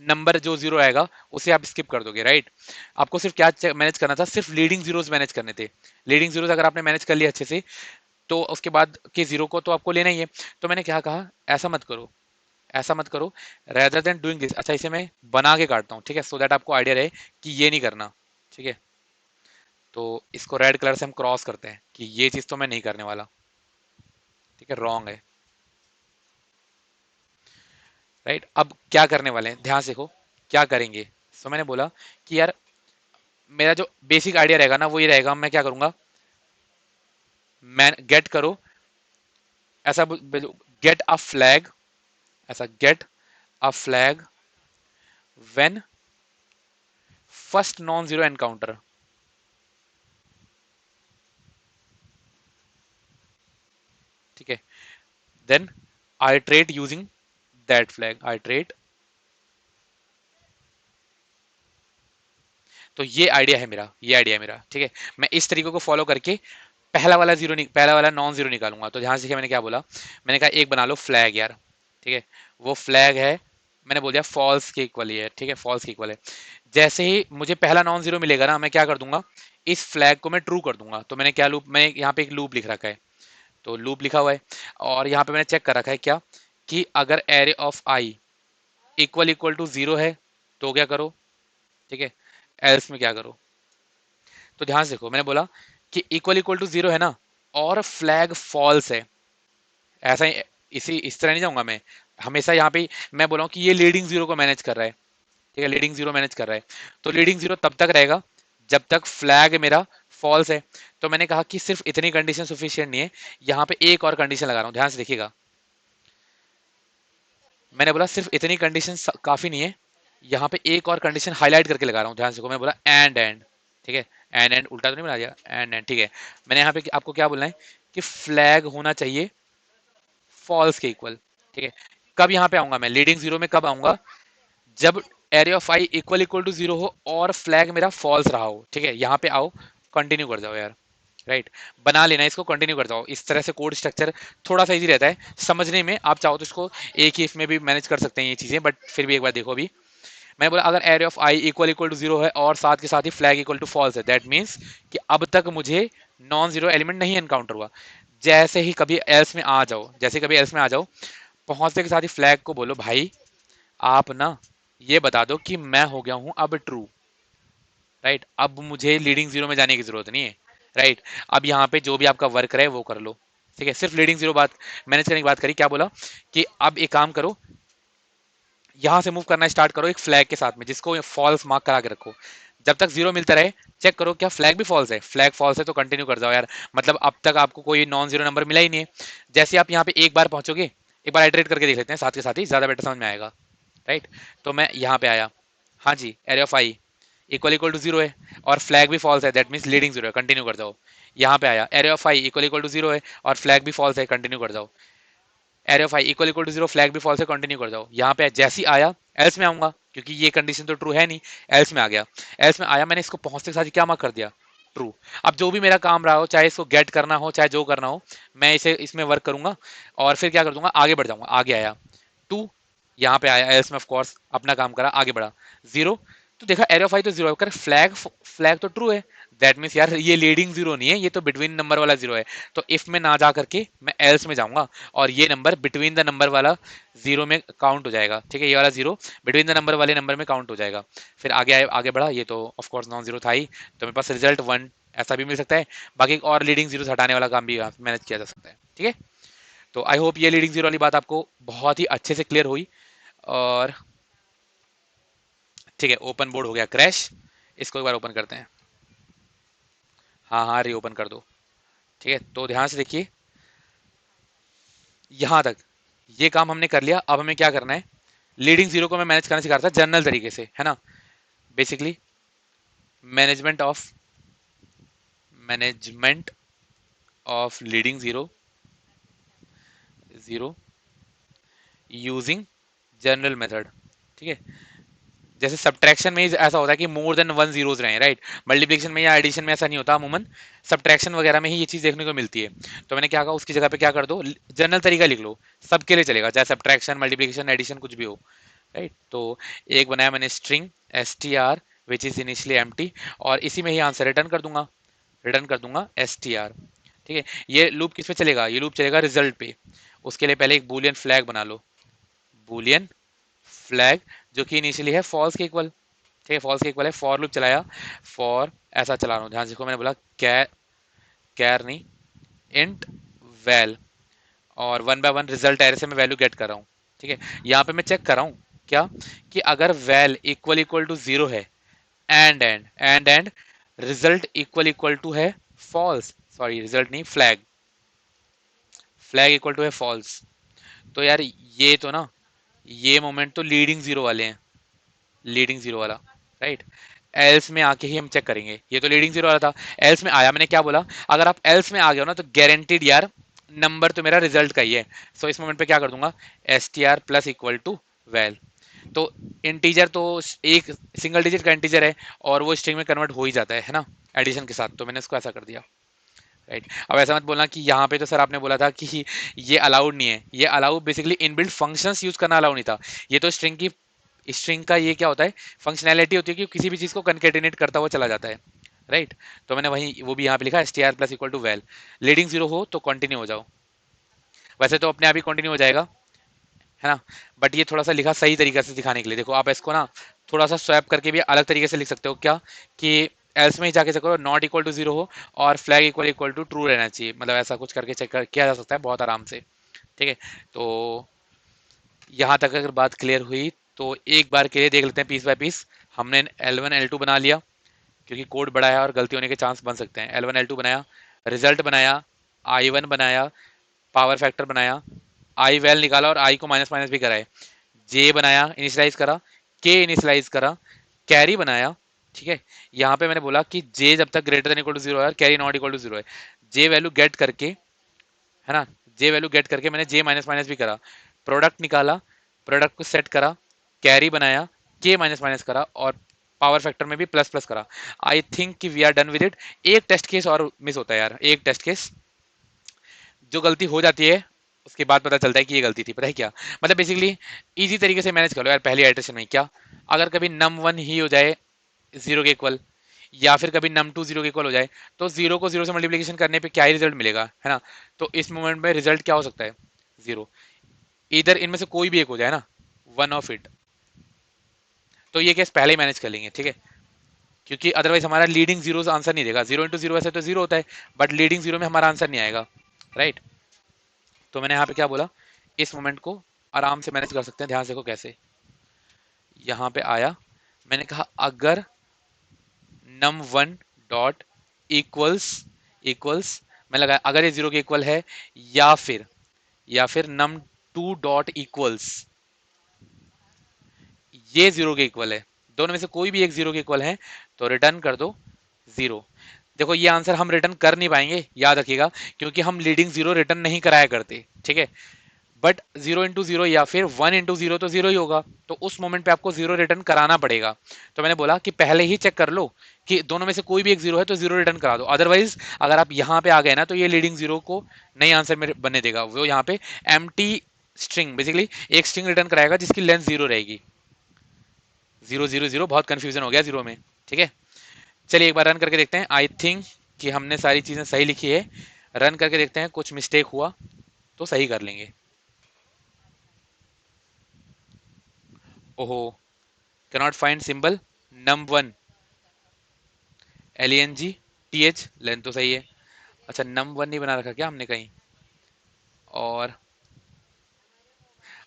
नंबर जो जीरो आएगा उसे आप स्किप कर दोगे, राइट। आपको सिर्फ क्या मैनेज करना था, सिर्फ लीडिंग जीरोस मैनेज करने थे। लीडिंग जीरोस अगर आपने मैनेज कर लिया अच्छे से, तो उसके बाद के जीरो को तो आपको लेना ही है। तो मैंने क्या कहा, ऐसा मत करो, ऐसा मत करो, रेदर देन डूइंग दिस, अच्छा इसे मैं बना के काटता हूँ, ठीक है, सो दैट आपको आइडिया रहे कि ये नहीं करना। ठीक है, तो इसको रेड कलर से हम क्रॉस करते हैं कि ये चीज तो मैं नहीं करने वाला। ठीक है, रॉन्ग है, राइट। अब क्या करने वाले हैं, ध्यान से देखो, क्या करेंगे। सो मैंने बोला कि यार मेरा जो बेसिक आइडिया रहेगा ना, वो ये रहेगा, मैं क्या करूंगा, मैं गेट करो, ऐसा गेट अ फ्लैग, ऐसा get a flag when first non zero encounter. ठीक है, then iterate using that flag, iterate. तो ये आइडिया है मेरा, ये आइडिया है मेरा। ठीक है, मैं इस तरीके को फॉलो करके पहला वाला नॉन जीरो निकालूंगा। तो ध्यान से मैंने क्या बोला, मैंने कहा एक बना लो फ्लैग यार। ठीक है, वो फ्लैग है मैंने बोल दिया फॉल्स के इक्वल ही है, ठीक है, फॉल्स के इक्वल है। जैसे ही मुझे पहला नॉन जीरो मिलेगा ना, मैं क्या कर दूंगा, इस फ्लैग को मैं ट्रू कर दूंगा। तो मैंने क्या लूप, मैंने यहाँ पे एक लूप लिख रखा है, तो लूप लिखा हुआ है, और यहाँ पे मैंने चेक कर रखा है क्या, कि अगर array of i equal equal to zero है तो क्या करो, ठीक है, एल्स में क्या करो। तो ध्यान से देखो, मैंने बोला कि इक्वल इक्वल टू जीरो है ना, और फ्लैग फॉल्स है, ऐसा ही, इसी इस तरह नहीं जाऊंगा मैं हमेशा यहाँ पे। मैं बोला हूँ कि ये लीडिंग जीरो को मैनेज कर रहा है, ठीक है, लीडिंग जीरो मैनेज कर रहा है, तो लीडिंग जीरो तब तक रहेगा जब तक फ्लैग मेरा फॉल्स है। तो मैंने कहा कि सिर्फ इतनी कंडीशन सफिशिएंट नहीं है, यहाँ पे एक और कंडीशन लगा रहा हूँ, ध्यान से देखिएगा। मैंने बोला सिर्फ इतनी कंडीशन काफी नहीं है, यहाँ पे एक और कंडीशन हाईलाइट करके लगा रहा हूँ, ध्यान से देखो। मैं बोला एंड एंड, ठीक है, एंड एंड उल्टा तो नहीं बना दिया, एंड एंड, ठीक है। मैंने यहाँ पे आपको क्या बोलना है, कि फ्लैग होना चाहिए फॉल्स के इक्वल, ठीक है। कब यहाँ पे आऊंगा मैं लीडिंग जीरो में, कब आऊंगा, जब array of i equal equal to zero हो और फ्लैग मेरा फॉल्स रहा हो, ठीक है। यहाँ पे आओ, कंटिन्यू कर जाओ यार, राइट, बना लेना इसको, कंटिन्यू कर जाओ। इस तरह से कोड स्ट्रक्चर थोड़ा सा इजी रहता है समझने में, आप चाहो तो इसको एक ही इसमें भी मैनेज कर सकते हैं ये चीजें, बट फिर भी एक बार देखो। अभी मैंने बोला अगर array of i equal equal to zero है और साथ के साथ ही फ्लैग इक्वल टू फॉल्स है, दैट मीन्स कि अब तक मुझे नॉन जीरो एलिमेंट नहीं एनकाउंटर हुआ। जैसे ही कभी एल्स में आ जाओ, जैसे कभी एल्स में आ जाओ, पहुंचने के साथ ही फ्लैग को बोलो भाई आप ना ये बता दो कि मैं हो गया हूं अब ट्रू, राइट। अब मुझे लीडिंग जीरो में जाने की जरूरत नहीं है, राइट। अब यहाँ पे जो भी आपका वर्क रहे वो कर लो, ठीक है। सिर्फ लीडिंग जीरो बात मैनेज करने की बात करी, क्या बोला कि अब एक काम करो, यहां से मूव करना स्टार्ट करो एक फ्लैग के साथ में, जिसको फॉल्स मार्क करा के रखो, जब तक जीरो मिलता रहे। चेक करो क्या फ्लैग भी फॉल्स है, फ्लैग फॉल्स है तो कंटिन्यू कर जाओ यार, मतलब अब तक आपको कोई नॉन जीरो नंबर मिला ही नहीं है। जैसे आप यहाँ पे एक बार पहुंचोगे, एक बार आइटरेट करके देख लेते हैं साथ के साथ ही, ज्यादा बेटर समझ में आएगा, राइट। तो मैं यहाँ पे आया, हाँ जी, array of i equal equal to zero है और फ्लैग भी फॉल्स है, दैट मीन्स लीडिंग जीरो है, कंटिन्यू कर जाओ। यहाँ पे आया, array of i equal equal to zero है और फ्लैग भी फॉल्स है, कंटिन्यू कर जाओ। Array of i equal equal to zero, flag भी फॉल्स है, कंटिन्यू कर जाओ। यहाँ पे जैसे ही आया, एल्स में आऊंगा क्योंकि ये कंडीशन तो ट्रू है नहीं, एल्स में आ गया। एल्स में आया, मैंने इसको पहुंचने के साथ ही क्या मार्क कर दिया, ट्रू। अब जो भी मेरा काम रहा हो, चाहे इसको गेट करना हो चाहे जो करना हो, मैं इसे इसमें वर्क करूंगा और फिर क्या कर दूंगा, आगे बढ़ जाऊंगा। आगे आया टू, यहाँ पे आया एल्स में, ऑफ कोर्स अपना काम करा, आगे बढ़ा। जीरो, तो देखा एरे ऑफ आई तो जीरो है, फ्लैग फ्लैग तो ट्रू है, दैट मीन्स यार ये लीडिंग जीरो नहीं है, ये तो बिटवीन नंबर वाला जीरो है। तो इफ में ना जा करके मैं एल्स में जाऊंगा और ये नंबर बिटवीन द नंबर वाला जीरो में काउंट हो जाएगा, ठीक है, ये वाला जीरो बिटवीन द नंबर वाले नंबर में काउंट हो जाएगा। फिर आगे आए, आगे बढ़ा, ये तो ऑफ कोर्स नॉन जीरो था ही, तो मेरे पास रिजल्ट वन ऐसा भी मिल सकता है। बाकी और लीडिंग जीरो हटाने वाला काम भी मैनेज किया जा सकता है, ठीक है। तो आई होप ये लीडिंग जीरो वाली बात आपको बहुत ही अच्छे से क्लियर हुई। और ठीक है, ओपन बोर्ड हो गया क्रैश, इसको एक बार ओपन करते हैं। हाँ हाँ, रीओपन कर दो, ठीक है। तो ध्यान से देखिए, यहां तक ये काम हमने कर लिया। अब हमें क्या करना है, लीडिंग जीरो को मैं मैनेज करना सिखा रहा था जनरल तरीके से, है ना, basically management of management of leading zero, zero using general method, ठीक है। जैसे सब्ट्रैक्शन में ऐसा होता है कि मोर देन वन जीरोस रहे, राइट। मल्टीप्लिकेशन में या एडिशन में ऐसा नहीं होता, अमूमन सब्ट्रैक्शन वगैरह में ही ये चीज देखने को मिलती है। तो मैंने क्या कहा, उसकी जगह पे क्या कर दो, जनरल तरीका लिख लो, सबके लिए चलेगा, चाहे सब्ट्रैक्शन मल्टीप्लिकेशन एडिशन कुछ भी हो, राइट। तो एक बनाया मैंने string S T are which is initially empty, और इसी में ही आंसर रिटर्न कर दूंगा, रिटर्न कर दूंगा एस टी आर, ठीक है। ये लूप किस पे चलेगा, ये लूप चलेगा रिजल्ट पे। उसके लिए पहले एक बूलियन फ्लैग बना लो, बूलियन फ्लैग, जो कि इनिशियली है फॉल्स के इक्वल, ठीक है, फॉल्स के इक्वल है। फॉर लूप चलाया, फॉर ऐसा चला रहा हूँ, ध्यान से देखो, मैंने बोला कैर, कैर नहीं, इंट वैल, और one by one result array से मैं वैल्यू गेट कर रहा हूँ, ठीक है। यहाँ पे मैं चेक कर रहा हूँ क्या, कि अगर val equal equal to zero है, and result equal equal to है फॉल्स, सॉरी रिजल्ट नहीं, फ्लैग, फ्लैग इक्वल टू है फॉल्स, तो यार ये तो ना, ये मोमेंट तो लीडिंग जीरो वाले हैं, लीडिंग जीरो वाला, राइट। एल्स में आके ही हम चेक करेंगे, ये तो लीडिंग जीरो वाला था, एल्स में आया, मैंने क्या बोला, अगर आप एल्स में आ गए हो ना तो गारंटीड यार नंबर तो मेरा रिजल्ट का ही है। सो इस मोमेंट पे क्या कर दूंगा, S T R plus equal to val. तो इंटीजर तो एक सिंगल डिजिट का इंटीजर है और वो स्ट्रिंग में कन्वर्ट हो ही जाता है ना, एडिशन के साथ, तो मैंने इसको ऐसा कर दिया। राइट। अब ऐसा मत बोलना कि यहाँ पे तो सर आपने बोला था कि ये अलाउड नहीं है। ये allowed basically inbuilt functions use करना अलाउड नहीं था। ये तो स्ट्रिंग का ये क्या होता है, फंक्शनैलिटी होती है कि किसी भी चीज को कंकेटिनेट करता हुआ चला जाता है। राइट। तो मैंने वही वो भी यहाँ पे लिखा str plus equal to val, leading zero हो तो कंटिन्यू हो जाओ। वैसे तो अपने आप ही कंटिन्यू हो जाएगा, है ना। बट ये थोड़ा सा लिखा सही तरीके से दिखाने के लिए। देखो आप इसको ना थोड़ा सा स्वैप करके भी अलग तरीके से लिख सकते हो, क्या कि एल्स में ही जाके चेक करो नॉट इक्वल टू जीरो हो और flag equal equal to true रहना चाहिए, मतलब ऐसा कुछ करके किया जा सकता है बहुत आराम से। ठीक है। तो यहाँ तक अगर बात क्लियर हुई तो एक बार के लिए देख लेते हैं पीस बाय पीस। हमने L1 L2 बना लिया, क्योंकि कोड बड़ा है और गलती होने के चांस बन सकते हैं। L1 L2 बनाया, रिजल्ट बनाया, I1 बनाया, पावर फैक्टर बनाया, आई वैल निकाला और आई को माइनस माइनस भी कराए, जे बनाया, इनिशियलाइज करा, के इनिशियलाइज करा, कैरी बनाया। ठीक है। यहाँ पे मैंने बोला कि जे जब तक greater than equal to zero है और carry not equal to zero है, जे वैल्यू गेट करके, है ना, जे वैल्यू गेट करके मैंने जे माइनस माइनस भी करा, प्रोडक्ट निकाला, प्रोडक्ट को सेट करा, कैरी बनाया, के माइनस माइनस करा और पावर फैक्टर में भी प्लस प्लस करा। आई थिंक कि we are done with it. एक टेस्ट केस और मिस होता है यार, एक टेस्ट केस जो गलती हो जाती है उसके बाद पता चलता है कि ये गलती थी। पता है क्या, मतलब बेसिकली इजी तरीके से मैनेज कर लो यार पहली आइटरेशन में। क्या, अगर कभी नम वन ही हो जाए जीरो के इक्वल, या फिर कभी नम टू जीरो के इक्वल हो जाए, तो जीरो को जीरो से मल्टीप्लीकेशन करने पे क्या ही रिजल्ट मिलेगा, है ना। तो इस मोमेंट में रिजल्ट क्या हो सकता है, जीरो। इधर इनमें से कोई भी एक हो जाए ना, वन ऑफ इट, तो ये केस पहले ही मैनेज कर लेंगे। ठीक है। क्योंकि अदरवाइज हमारा लीडिंग जीरो आंसर नहीं देगा। जीरो इंटू जीरो वैसे तो जीरो होता है, बट लीडिंग जीरो में हमारा आंसर नहीं आएगा। राइट। तो मैंने यहाँ पे क्या बोला, इस मोमेंट को आराम से मैनेज कर सकते हैं। ध्यान से देखो कैसे। यहाँ पे आया, मैंने कहा अगर num one dot equals equals, मैं लगाया अगर ये जीरो के इक्वल है, या फिर नम टू डॉट इक्वल्स ये जीरो के इक्वल है, दोनों में से कोई भी एक जीरो के इक्वल है, तो रिटर्न कर दो जीरो। देखो ये आंसर हम रिटर्न कर नहीं पाएंगे, याद रखिएगा, क्योंकि हम लीडिंग जीरो रिटर्न नहीं कराया करते। ठीक है। बट जीरो इंटू जीरो या फिर वन इंटू जीरो तो जीरो ही होगा, तो उस मोमेंट पे आपको जीरो रिटर्न कराना पड़ेगा। तो मैंने बोला कि पहले ही चेक कर लो कि दोनों में से कोई भी एक जीरो है तो जीरो रिटर्न करा दो। अदरवाइज अगर आप यहाँ पे आ गए ना, तो ये लीडिंग जीरो को नई आंसर में बनने देगा। वो यहाँ पे एम स्ट्रिंग, बेसिकली एक स्ट्रिंग रिटर्न कराएगा जिसकी लेंथ जीरो रहेगी। जीरो जीरो जीरो, बहुत कंफ्यूजन हो गया जीरो में। ठीक है। चलिए एक बार रन करके देखते हैं। आई थिंक कि हमने सारी चीजें सही लिखी है। रन करके देखते हैं, कुछ मिस्टेक हुआ तो सही कर लेंगे। ओहो, कैनॉट फाइंड सिंबल नम वन, LENGTH, लेंथ तो सही है। अच्छा नम वन नहीं बना रखा क्या हमने कहीं, और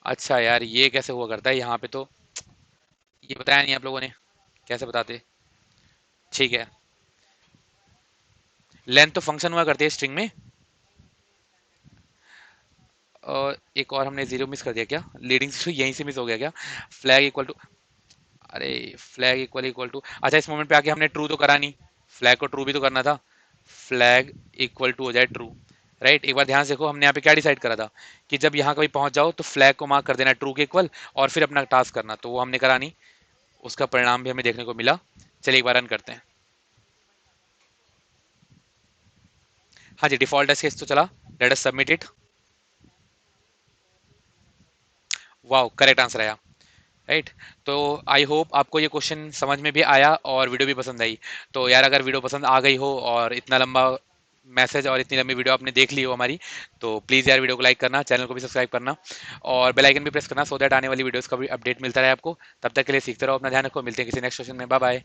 अच्छा यार ये कैसे हुआ करता है यहाँ पे, तो ये बताया नहीं आप लोगों ने, कैसे बताते। ठीक है। लेंथ तो फंक्शन हुआ करती है स्ट्रिंग में। और एक और हमने जीरो मिस कर दिया क्या, लीडिंग जीरो यहीं से मिस हो गया क्या। फ्लैग इक्वल टू, अरे फ्लैग इक्वल इक्वल टू, अच्छा इस मोमेंट पे आके हमने ट्रू तो करा नहीं, फ्लैग को ट्रू भी तो करना था। फ्लैग इक्वल टू हो जाए ट्रू। राइट। एक बार ध्यान से देखो, हमने यहाँ पे क्या डिसाइड करा था कि जब यहाँ कभी पहुंच जाओ तो फ्लैग को मार्क कर देना ट्रू के इक्वल और फिर अपना टास्क करना, तो वो हमने करा नहीं। उसका परिणाम भी हमें देखने को मिला। चलिए एक बार रन करते हैं। हाँ जी, डिफॉल्ट टेस्ट केस तो चला। Let us submit it. Wow, correct answer आया। राइट। तो आई होप आपको ये क्वेश्चन समझ में भी आया और वीडियो भी पसंद आई। तो यार अगर वीडियो पसंद आ गई हो और इतना लंबा मैसेज और इतनी लंबी वीडियो आपने देख ली हो हमारी, तो प्लीज़ यार वीडियो को लाइक करना, चैनल को भी सब्सक्राइब करना और बेल आइकन भी प्रेस करना, सो दैट आने वाली वीडियोस का भी अपडेट मिलता रहे आपको। तब तक के लिए सीखते रहो, अपना ध्यान रखो, मिलते हैं किसी नेक्स्ट सेशन में। Bye bye.